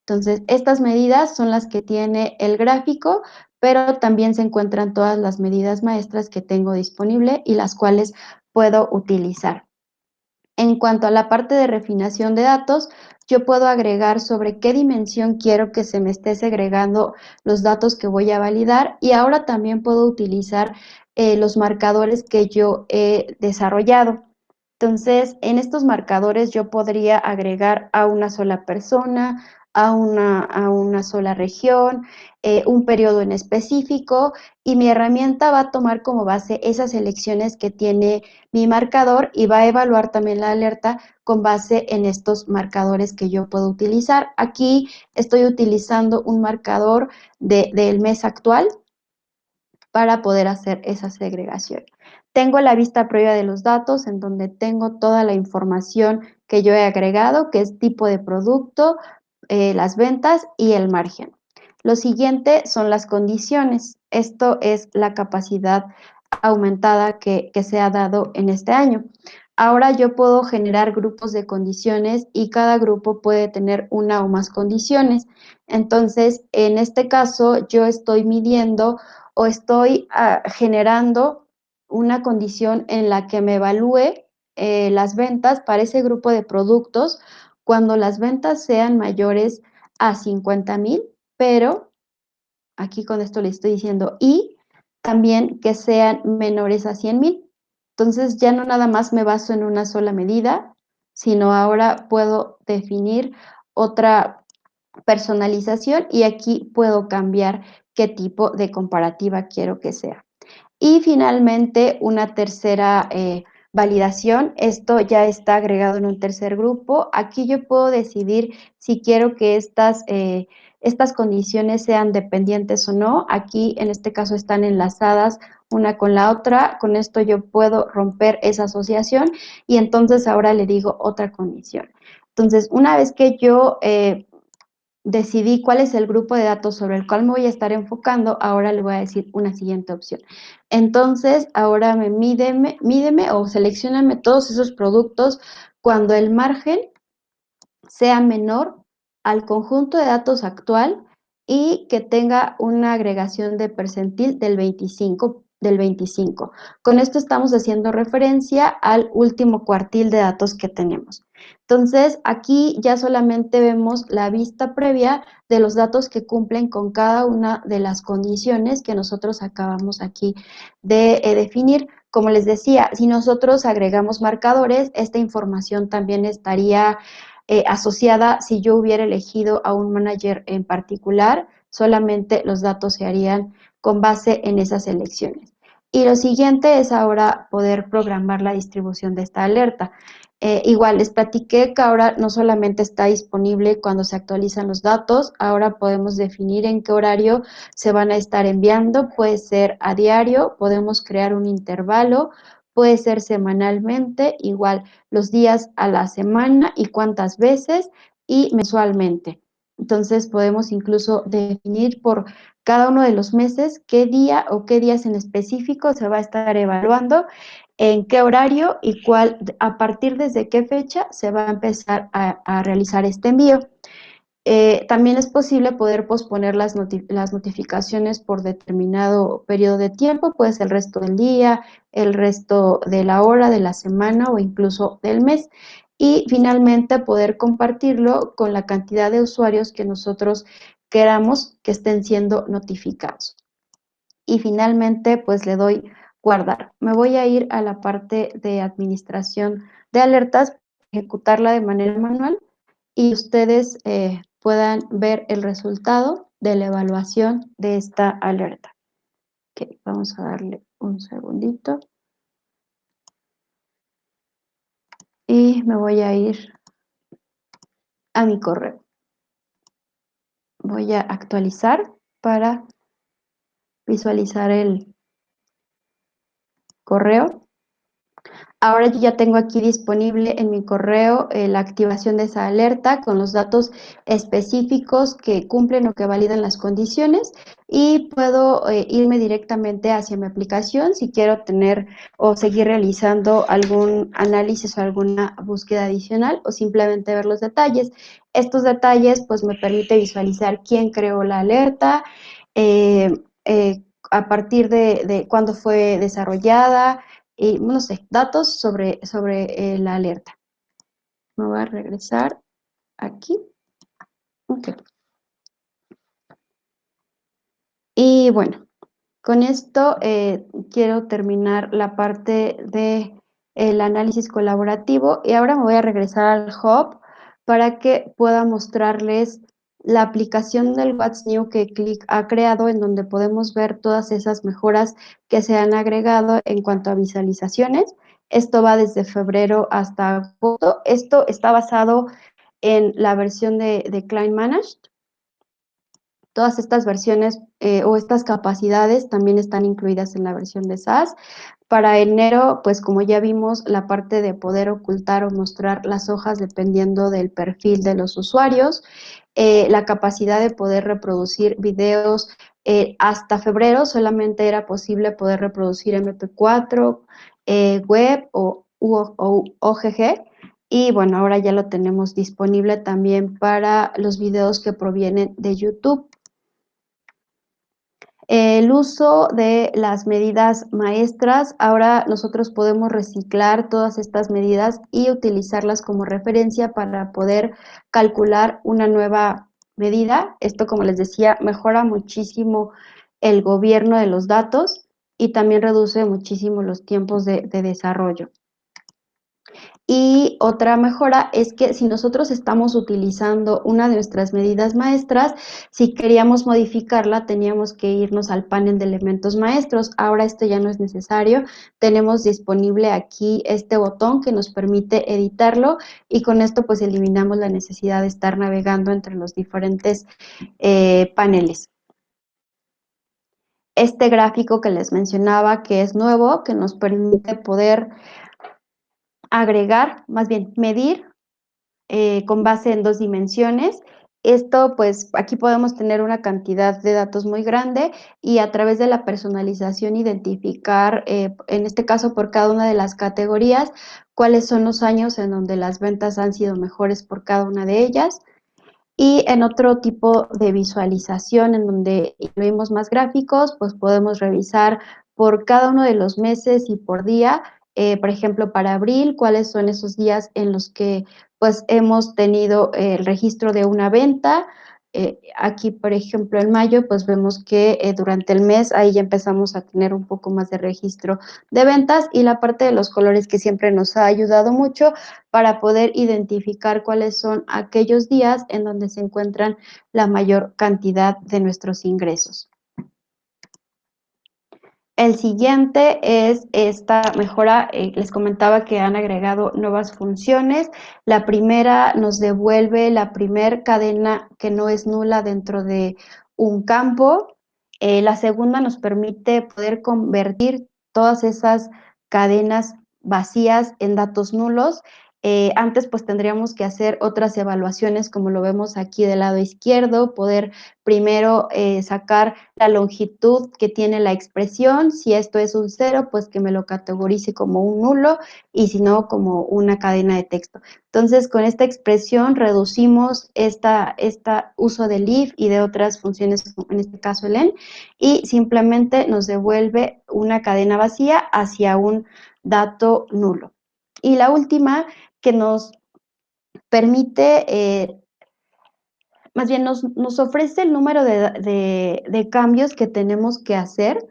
Entonces, estas medidas son las que tiene el gráfico, pero también se encuentran todas las medidas maestras que tengo disponible y las cuales puedo utilizar. En cuanto a la parte de refinación de datos, yo puedo agregar sobre qué dimensión quiero que se me esté segregando los datos que voy a validar y ahora también puedo utilizar los marcadores que yo he desarrollado. Entonces, en estos marcadores yo podría agregar a una sola persona, a una sola región, un periodo en específico y mi herramienta va a tomar como base esas elecciones que tiene mi marcador y va a evaluar también la alerta con base en estos marcadores que yo puedo utilizar. Aquí estoy utilizando un marcador del mes actual para poder hacer esa segregación. Tengo la vista previa de los datos en donde tengo toda la información que yo he agregado, que es tipo de producto, las ventas y el margen. Lo siguiente son las condiciones. Esto es la capacidad aumentada que se ha dado en este año. Ahora yo puedo generar grupos de condiciones y cada grupo puede tener una o más condiciones. Entonces, en este caso, yo estoy midiendo o estoy generando una condición en la que me evalúe las ventas para ese grupo de productos cuando las ventas sean mayores a 50,000, pero aquí con esto le estoy diciendo y también que sean menores a 100,000. Entonces ya no nada más me baso en una sola medida, sino ahora puedo definir otra personalización y aquí puedo cambiar qué tipo de comparativa quiero que sea. Y finalmente, una tercera validación, esto ya está agregado en un tercer grupo. Aquí yo puedo decidir si quiero que estas condiciones sean dependientes o no. Aquí, en este caso, están enlazadas una con la otra. Con esto yo puedo romper esa asociación y entonces ahora le digo otra condición. Entonces, una vez que yo decidí cuál es el grupo de datos sobre el cual me voy a estar enfocando, ahora le voy a decir una siguiente opción. Entonces, ahora mídeme o seleccióname todos esos productos cuando el margen sea menor al conjunto de datos actual y que tenga una agregación de percentil del 25. Con esto estamos haciendo referencia al último cuartil de datos que tenemos. Entonces, aquí ya solamente vemos la vista previa de los datos que cumplen con cada una de las condiciones que nosotros acabamos aquí de definir. Como les decía, si nosotros agregamos marcadores, esta información también estaría asociada si yo hubiera elegido a un manager en particular, solamente los datos se harían con base en esas elecciones. Y lo siguiente es ahora poder programar la distribución de esta alerta. Igual les platiqué que ahora no solamente está disponible cuando se actualizan los datos, ahora podemos definir en qué horario se van a estar enviando, puede ser a diario, podemos crear un intervalo, puede ser semanalmente, igual los días a la semana y cuántas veces y mensualmente. Entonces podemos incluso definir por cada uno de los meses qué día o qué días en específico se va a estar evaluando, en qué horario y a partir desde qué fecha se va a empezar a realizar este envío. También es posible poder posponer las notificaciones por determinado periodo de tiempo, pues el resto del día, el resto de la hora, de la semana o incluso del mes. Y finalmente poder compartirlo con la cantidad de usuarios que nosotros queramos que estén siendo notificados. y finalmente pues le doy guardar. Me voy a ir a la parte de administración de alertas, ejecutarla de manera manual y ustedes puedan ver el resultado de la evaluación de esta alerta. Ok, vamos a darle un segundito. Y me voy a ir a mi correo. Voy a actualizar para visualizar el correo. Ahora yo ya tengo aquí disponible en mi correo la activación de esa alerta con los datos específicos que cumplen o que validan las condiciones y puedo irme directamente hacia mi aplicación si quiero tener o seguir realizando algún análisis o alguna búsqueda adicional o simplemente ver los detalles. Estos detalles pues me permite visualizar quién creó la alerta, eh, a partir de cuándo fue desarrollada, y no sé, datos sobre la alerta. Me voy a regresar aquí. Okay. Y bueno, con esto quiero terminar la parte de el análisis colaborativo y ahora me voy a regresar al Hub para que pueda mostrarles la aplicación del What's New que Click ha creado, en donde podemos ver todas esas mejoras que se han agregado en cuanto a visualizaciones. Esto va desde febrero hasta agosto. Esto está basado en la versión de Client Managed. Todas estas versiones o estas capacidades también están incluidas en la versión de SaaS. Para enero, pues como ya vimos, la parte de poder ocultar o mostrar las hojas dependiendo del perfil de los usuarios, la capacidad de poder reproducir videos. Hasta febrero solamente era posible poder reproducir MP4, web o OGG. Y bueno, ahora ya lo tenemos disponible también para los videos que provienen de YouTube. El uso de las medidas maestras, ahora nosotros podemos reciclar todas estas medidas y utilizarlas como referencia para poder calcular una nueva medida. Esto, como les decía, mejora muchísimo el gobierno de los datos y también reduce muchísimo los tiempos de desarrollo. Y otra mejora es que si nosotros estamos utilizando una de nuestras medidas maestras, si queríamos modificarla, teníamos que irnos al panel de elementos maestros. Ahora esto ya no es necesario. Tenemos disponible aquí este botón que nos permite editarlo y con esto pues eliminamos la necesidad de estar navegando entre los diferentes paneles. Este gráfico que les mencionaba que es nuevo, que nos permite poder agregar, más bien medir con base en 2 dimensiones. Esto, pues, aquí podemos tener una cantidad de datos muy grande y a través de la personalización identificar, en este caso, por cada una de las categorías, cuáles son los años en donde las ventas han sido mejores por cada una de ellas. Y en otro tipo de visualización, en donde incluimos más gráficos, pues podemos revisar por cada uno de los meses y por día, por ejemplo, para abril, cuáles son esos días en los que pues hemos tenido el registro de una venta. Aquí, por ejemplo, en mayo, pues vemos que durante el mes ahí ya empezamos a tener un poco más de registro de ventas y la parte de los colores que siempre nos ha ayudado mucho para poder identificar cuáles son aquellos días en donde se encuentran la mayor cantidad de nuestros ingresos. El siguiente es esta mejora, les comentaba que han agregado nuevas funciones. La primera nos devuelve la primer cadena que no es nula dentro de un campo. La segunda nos permite poder convertir todas esas cadenas vacías en datos nulos. Antes pues tendríamos que hacer otras evaluaciones como lo vemos aquí del lado izquierdo, poder primero sacar la longitud que tiene la expresión. Si esto es un 0, pues que me lo categorice como un nulo y si no, como una cadena de texto. Entonces, con esta expresión reducimos esta uso del if y de otras funciones, en este caso el en, y simplemente nos devuelve una cadena vacía hacia un dato nulo. Y la última que nos permite más bien nos ofrece el número de cambios que tenemos que hacer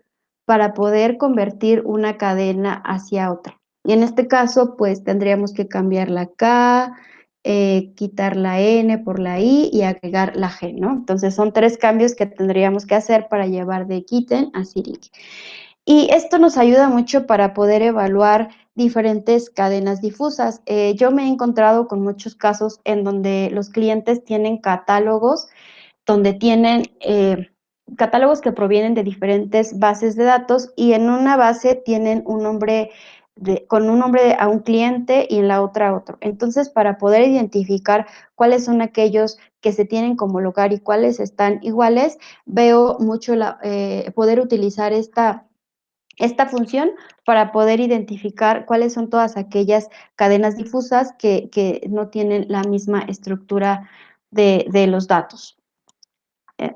para poder convertir una cadena hacia otra. Y en este caso, pues tendríamos que cambiar la K, quitar la N por la I y agregar la G, ¿no? Entonces son 3 cambios que tendríamos que hacer para llevar de Kitten a Cyrillic. Y esto nos ayuda mucho para poder evaluar diferentes cadenas difusas. Yo me he encontrado con muchos casos en donde los clientes tienen catálogos, donde tienen catálogos que provienen de diferentes bases de datos y en una base tienen un nombre con un nombre a un cliente y en la otra otro. Entonces, para poder identificar cuáles son aquellos que se tienen como lugar y cuáles están iguales, veo mucho poder utilizar esta función para poder identificar cuáles son todas aquellas cadenas difusas que no tienen la misma estructura de los datos.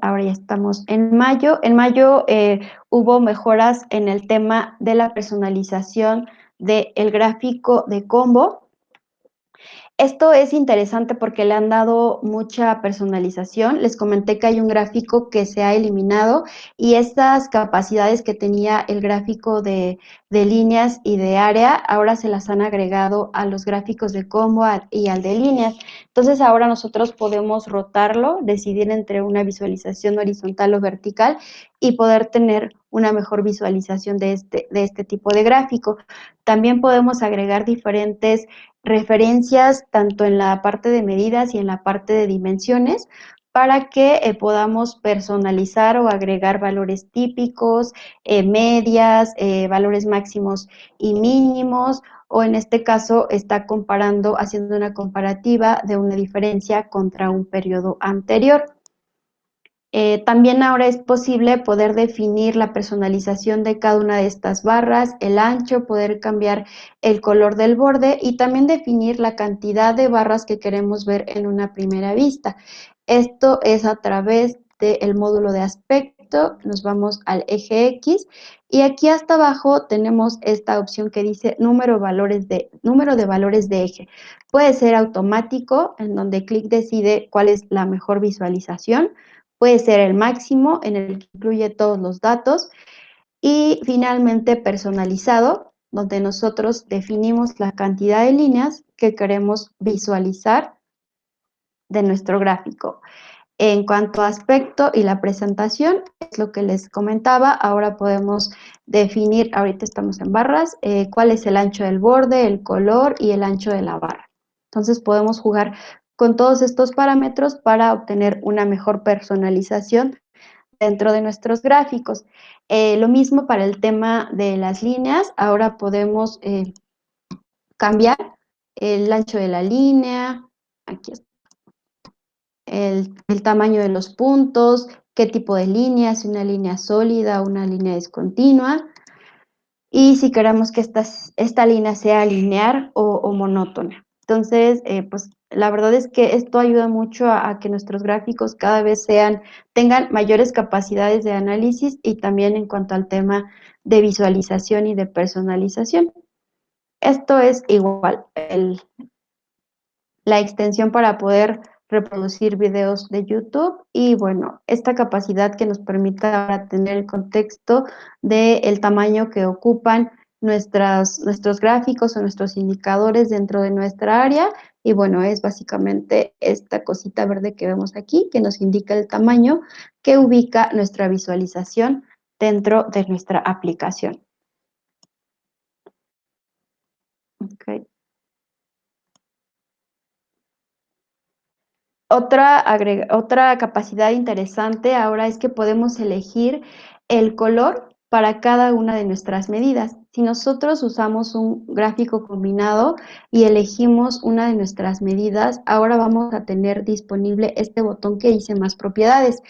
Ahora ya estamos en mayo. En mayo hubo mejoras en el tema de la personalización del gráfico de combo. Esto es interesante porque le han dado mucha personalización. Les comenté que hay un gráfico que se ha eliminado y estas capacidades que tenía el gráfico de líneas y de área, ahora se las han agregado a los gráficos de combo y al de líneas. Entonces ahora nosotros podemos rotarlo, decidir entre una visualización horizontal o vertical y poder tener una mejor visualización de este tipo de gráfico. También podemos agregar diferentes referencias tanto en la parte de medidas y en la parte de dimensiones para que podamos personalizar o agregar valores típicos, medias, valores máximos y mínimos, o en este caso está comparando, haciendo una comparativa de una diferencia contra un periodo anterior. También ahora es posible poder definir la personalización de cada una de estas barras, el ancho, poder cambiar el color del borde y también definir la cantidad de barras que queremos ver en una primera vista. Esto es a través del módulo de aspecto, nos vamos al eje X y aquí hasta abajo tenemos esta opción que dice número de valores de eje. Puede ser automático, en donde clic decide cuál es la mejor visualización. Puede ser el máximo, en el que incluye todos los datos. Y finalmente personalizado, donde nosotros definimos la cantidad de líneas que queremos visualizar de nuestro gráfico. En cuanto a aspecto y la presentación, es lo que les comentaba, ahora podemos definir, ahorita estamos en barras, cuál es el ancho del borde, el color y el ancho de la barra. Entonces podemos jugar con todos estos parámetros para obtener una mejor personalización dentro de nuestros gráficos. Lo mismo para el tema de las líneas, ahora podemos cambiar el ancho de la línea, aquí está, el tamaño de los puntos, qué tipo de línea, si una línea sólida o una línea discontinua, y si queremos que esta línea sea lineal o monótona. Entonces, pues la verdad es que esto ayuda mucho a que nuestros gráficos cada vez tengan mayores capacidades de análisis y también en cuanto al tema de visualización y de personalización. Esto es igual, la extensión para poder reproducir videos de YouTube y bueno, esta capacidad que nos permita ahora tener el contexto del tamaño que ocupan nuestros gráficos o nuestros indicadores dentro de nuestra área y bueno, es básicamente esta cosita verde que vemos aquí que nos indica el tamaño que ubica nuestra visualización dentro de nuestra aplicación. Okay. Otra capacidad interesante ahora es que podemos elegir el color para cada una de nuestras medidas. Si nosotros usamos un gráfico combinado y elegimos una de nuestras medidas, ahora vamos a tener disponible este botón que dice más propiedades.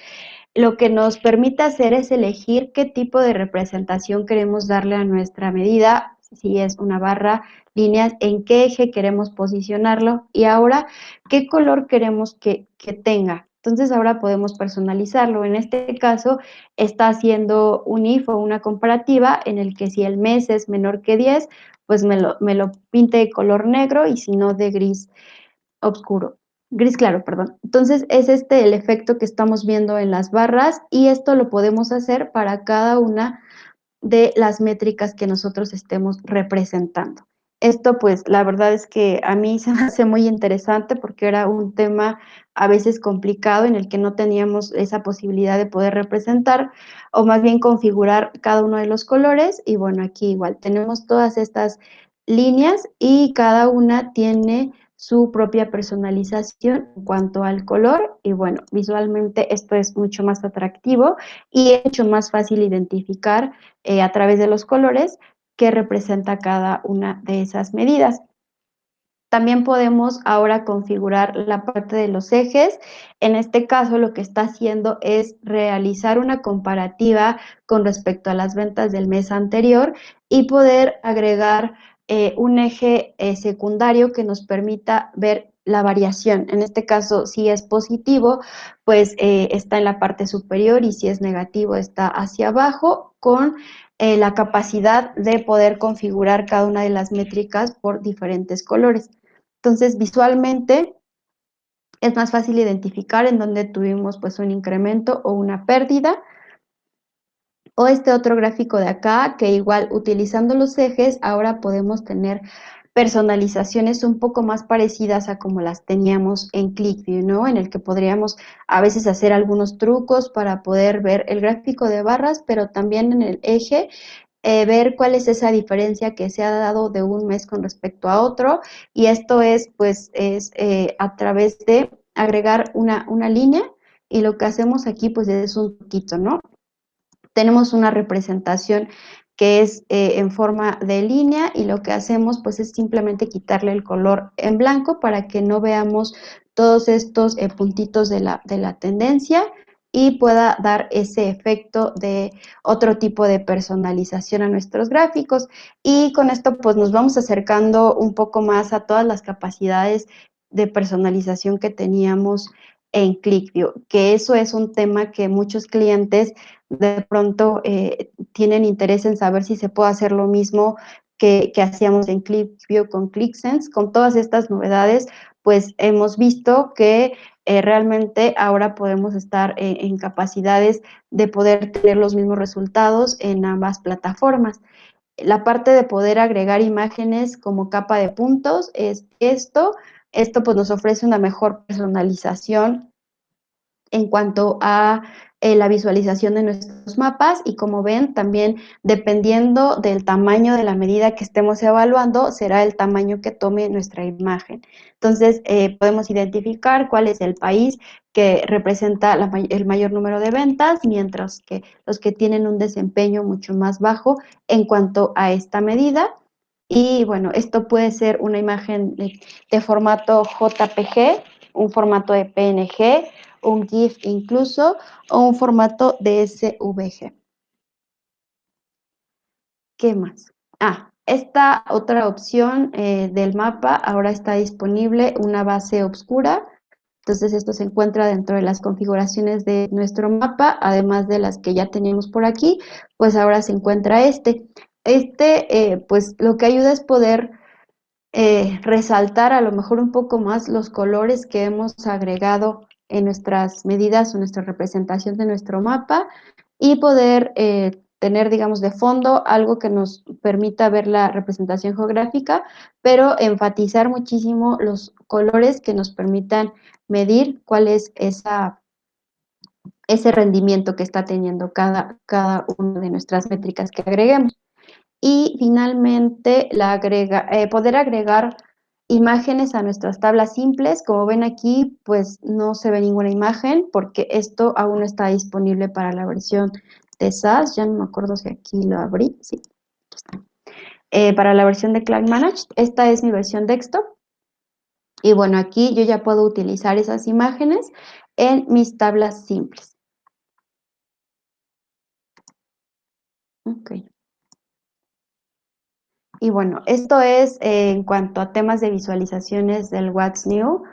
Lo que nos permite hacer es elegir qué tipo de representación queremos darle a nuestra medida, si es una barra, líneas, en qué eje queremos posicionarlo y ahora qué color queremos que tenga. Entonces ahora podemos personalizarlo. En este caso está haciendo un if o una comparativa en el que si el mes es menor que 10, pues me lo pinte de color negro y si no de gris oscuro. Gris claro, perdón. Entonces es el efecto que estamos viendo en las barras y esto lo podemos hacer para cada una de las métricas que nosotros estemos representando. Esto, pues, la verdad es que a mí se me hace muy interesante porque era un tema a veces complicado en el que no teníamos esa posibilidad de poder representar o más bien configurar cada uno de los colores. Y bueno, aquí igual tenemos todas estas líneas y cada una tiene su propia personalización en cuanto al color y bueno, visualmente esto es mucho más atractivo y es mucho más fácil identificar a través de los colores qué representa cada una de esas medidas. También podemos ahora configurar la parte de los ejes. En este caso, lo que está haciendo es realizar una comparativa con respecto a las ventas del mes anterior y poder agregar un eje secundario que nos permita ver la variación. En este caso, si es positivo, pues está en la parte superior y si es negativo está hacia abajo con la capacidad de poder configurar cada una de las métricas por diferentes colores. Entonces, visualmente es más fácil identificar en dónde tuvimos pues un incremento o una pérdida. O este otro gráfico de acá, que igual utilizando los ejes, ahora podemos tener personalizaciones un poco más parecidas a como las teníamos en ClickView, ¿no? En el que podríamos a veces hacer algunos trucos para poder ver el gráfico de barras, pero también en el eje ver cuál es esa diferencia que se ha dado de un mes con respecto a otro y esto es pues a través de agregar una línea y lo que hacemos aquí pues es un poquito, ¿no? Tenemos una representación que es en forma de línea y lo que hacemos pues es simplemente quitarle el color en blanco para que no veamos todos estos puntitos de la tendencia y pueda dar ese efecto de otro tipo de personalización a nuestros gráficos. Y con esto pues nos vamos acercando un poco más a todas las capacidades de personalización que teníamos en ClickView, que eso es un tema que muchos clientes de pronto tienen interés en saber si se puede hacer lo mismo que hacíamos en ClickView con ClickSense. Con todas estas novedades, pues hemos visto que realmente ahora podemos estar en capacidades de poder tener los mismos resultados en ambas plataformas. La parte de poder agregar imágenes como capa de puntos es esto. Esto pues nos ofrece una mejor personalización en cuanto a la visualización de nuestros mapas y como ven también dependiendo del tamaño de la medida que estemos evaluando será el tamaño que tome nuestra imagen. Entonces podemos identificar cuál es el país que representa el mayor número de ventas, mientras que los que tienen un desempeño mucho más bajo en cuanto a esta medida. Y bueno, esto puede ser una imagen de formato JPG, un formato de PNG, un GIF incluso, o un formato de SVG. ¿Qué más? Esta otra opción del mapa ahora está disponible una base oscura. Entonces esto se encuentra dentro de las configuraciones de nuestro mapa, además de las que ya teníamos por aquí, pues ahora se encuentra este. Pues lo que ayuda es poder resaltar a lo mejor un poco más los colores que hemos agregado en nuestras medidas o nuestra representación de nuestro mapa y poder tener, digamos, de fondo algo que nos permita ver la representación geográfica, pero enfatizar muchísimo los colores que nos permitan medir cuál es ese rendimiento que está teniendo cada una de nuestras métricas que agreguemos. Y finalmente, poder agregar imágenes a nuestras tablas simples. Como ven aquí, pues no se ve ninguna imagen porque esto aún no está disponible para la versión de SAS. Ya no me acuerdo si aquí lo abrí. Sí, aquí está. Para la versión de Cloud Managed, esta es mi versión desktop. Y bueno, aquí yo ya puedo utilizar esas imágenes en mis tablas simples. Ok. Y bueno, esto es en cuanto a temas de visualizaciones del What's New.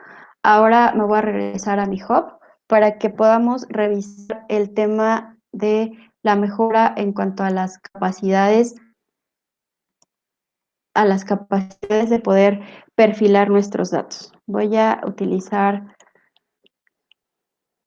Ahora me voy a regresar a mi hub para que podamos revisar el tema de la mejora en cuanto a las capacidades de poder perfilar nuestros datos. Voy a utilizar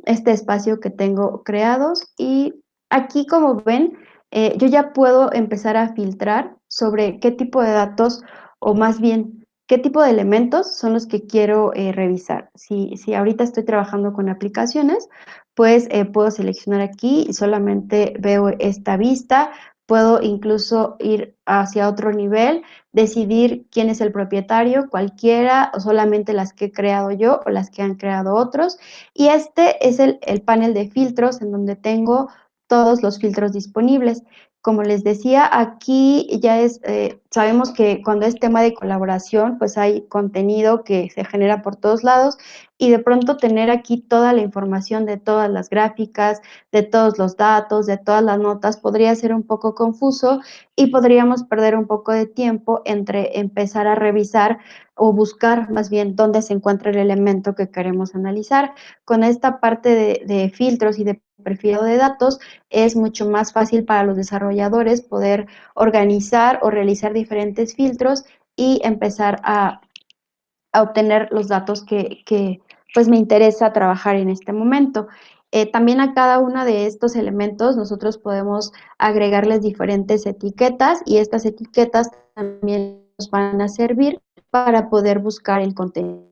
este espacio que tengo creados y aquí como ven yo ya puedo empezar a filtrar sobre qué tipo de datos o más bien qué tipo de elementos son los que quiero revisar. Si ahorita estoy trabajando con aplicaciones, pues puedo seleccionar aquí y solamente veo esta vista. Puedo incluso ir hacia otro nivel, decidir quién es el propietario, cualquiera, o solamente las que he creado yo o las que han creado otros. Y este es el panel de filtros en donde tengo todos los filtros disponibles. Como les decía, aquí ya sabemos que cuando es tema de colaboración, pues hay contenido que se genera por todos lados y de pronto tener aquí toda la información de todas las gráficas, de todos los datos, de todas las notas, podría ser un poco confuso y podríamos perder un poco de tiempo entre empezar a revisar o buscar más bien dónde se encuentra el elemento que queremos analizar. Con esta parte de filtros y de perfilado de datos, es mucho más fácil para los desarrolladores poder organizar o realizar diferentes filtros y empezar a obtener los datos que pues me interesa trabajar en este momento. También a cada uno de estos elementos nosotros podemos agregarles diferentes etiquetas y estas etiquetas también nos van a servir para poder buscar el contenido.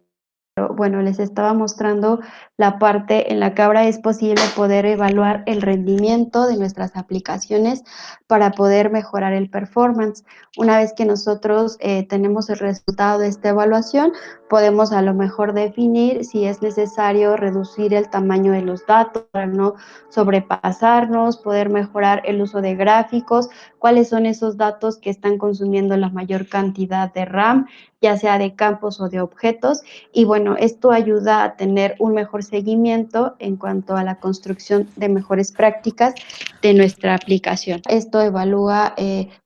Bueno, les estaba mostrando la parte en la que ahora es posible poder evaluar el rendimiento de nuestras aplicaciones para poder mejorar el performance. Una vez que nosotros tenemos el resultado de esta evaluación, podemos a lo mejor definir si es necesario reducir el tamaño de los datos para no sobrepasarnos, poder mejorar el uso de gráficos, cuáles son esos datos que están consumiendo la mayor cantidad de RAM, ya sea de campos o de objetos, y bueno, esto ayuda a tener un mejor seguimiento en cuanto a la construcción de mejores prácticas de nuestra aplicación. Esto evalúa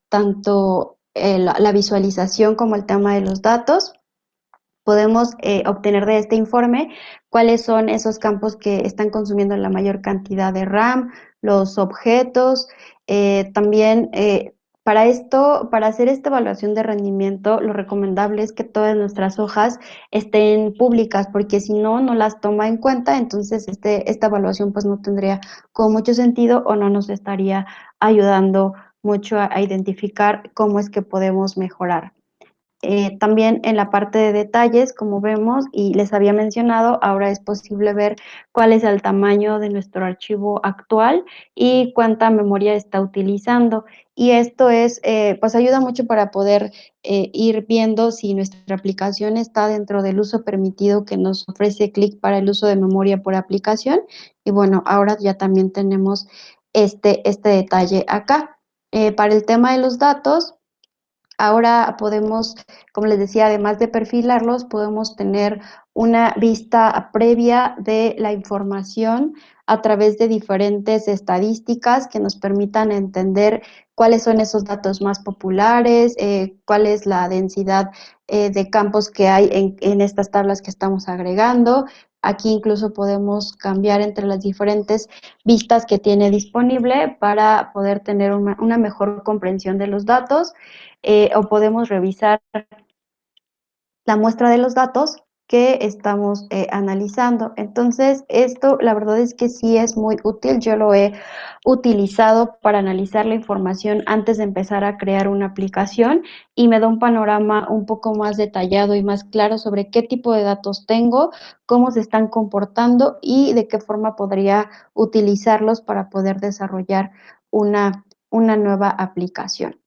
tanto la visualización como el tema de los datos. Podemos obtener de este informe cuáles son esos campos que están consumiendo la mayor cantidad de RAM, los objetos, también para esto, para hacer esta evaluación de rendimiento, lo recomendable es que todas nuestras hojas estén públicas, porque si no, no las toma en cuenta, entonces esta evaluación pues no tendría con mucho sentido o no nos estaría ayudando mucho a identificar cómo es que podemos mejorar. También en la parte de detalles, como vemos y les había mencionado, ahora es posible ver cuál es el tamaño de nuestro archivo actual y cuánta memoria está utilizando. Y esto pues ayuda mucho para poder ir viendo si nuestra aplicación está dentro del uso permitido que nos ofrece Click para el uso de memoria por aplicación. Y bueno, ahora ya también tenemos este detalle acá. Para el tema de los datos, ahora podemos, como les decía, además de perfilarlos, podemos tener una vista previa de la información a través de diferentes estadísticas que nos permitan entender cuáles son esos datos más populares, cuál es la densidad de campos que hay en estas tablas que estamos agregando. Aquí incluso podemos cambiar entre las diferentes vistas que tiene disponible para poder tener una mejor comprensión de los datos, o podemos revisar la muestra de los datos que estamos analizando. Entonces, esto la verdad es que sí es muy útil. Yo lo he utilizado para analizar la información antes de empezar a crear una aplicación y me da un panorama un poco más detallado y más claro sobre qué tipo de datos tengo, cómo se están comportando y de qué forma podría utilizarlos para poder desarrollar una nueva aplicación.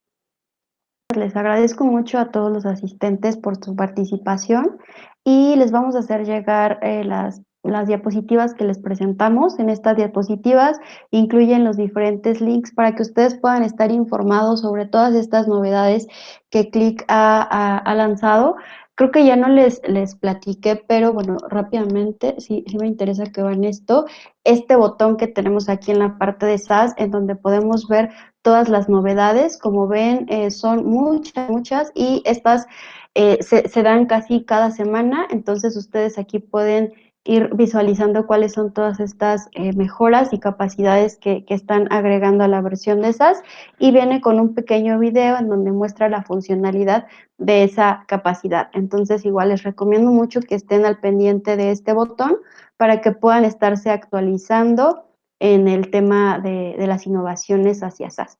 Les agradezco mucho a todos los asistentes por su participación y les vamos a hacer llegar las diapositivas que les presentamos. En estas diapositivas incluyen los diferentes links para que ustedes puedan estar informados sobre todas estas novedades que Click ha lanzado. Creo que ya no les platiqué, pero bueno, rápidamente, sí me interesa que vean esto. Este botón que tenemos aquí en la parte de SaaS, en donde podemos ver todas las novedades. Como ven, son muchas y estas se dan casi cada semana, entonces ustedes aquí pueden ir visualizando cuáles son todas estas mejoras y capacidades que están agregando a la versión de SAS, y viene con un pequeño video en donde muestra la funcionalidad de esa capacidad. Entonces igual les recomiendo mucho que estén al pendiente de este botón para que puedan estarse actualizando en el tema de las innovaciones hacia SAS.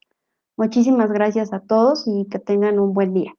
Muchísimas gracias a todos y que tengan un buen día.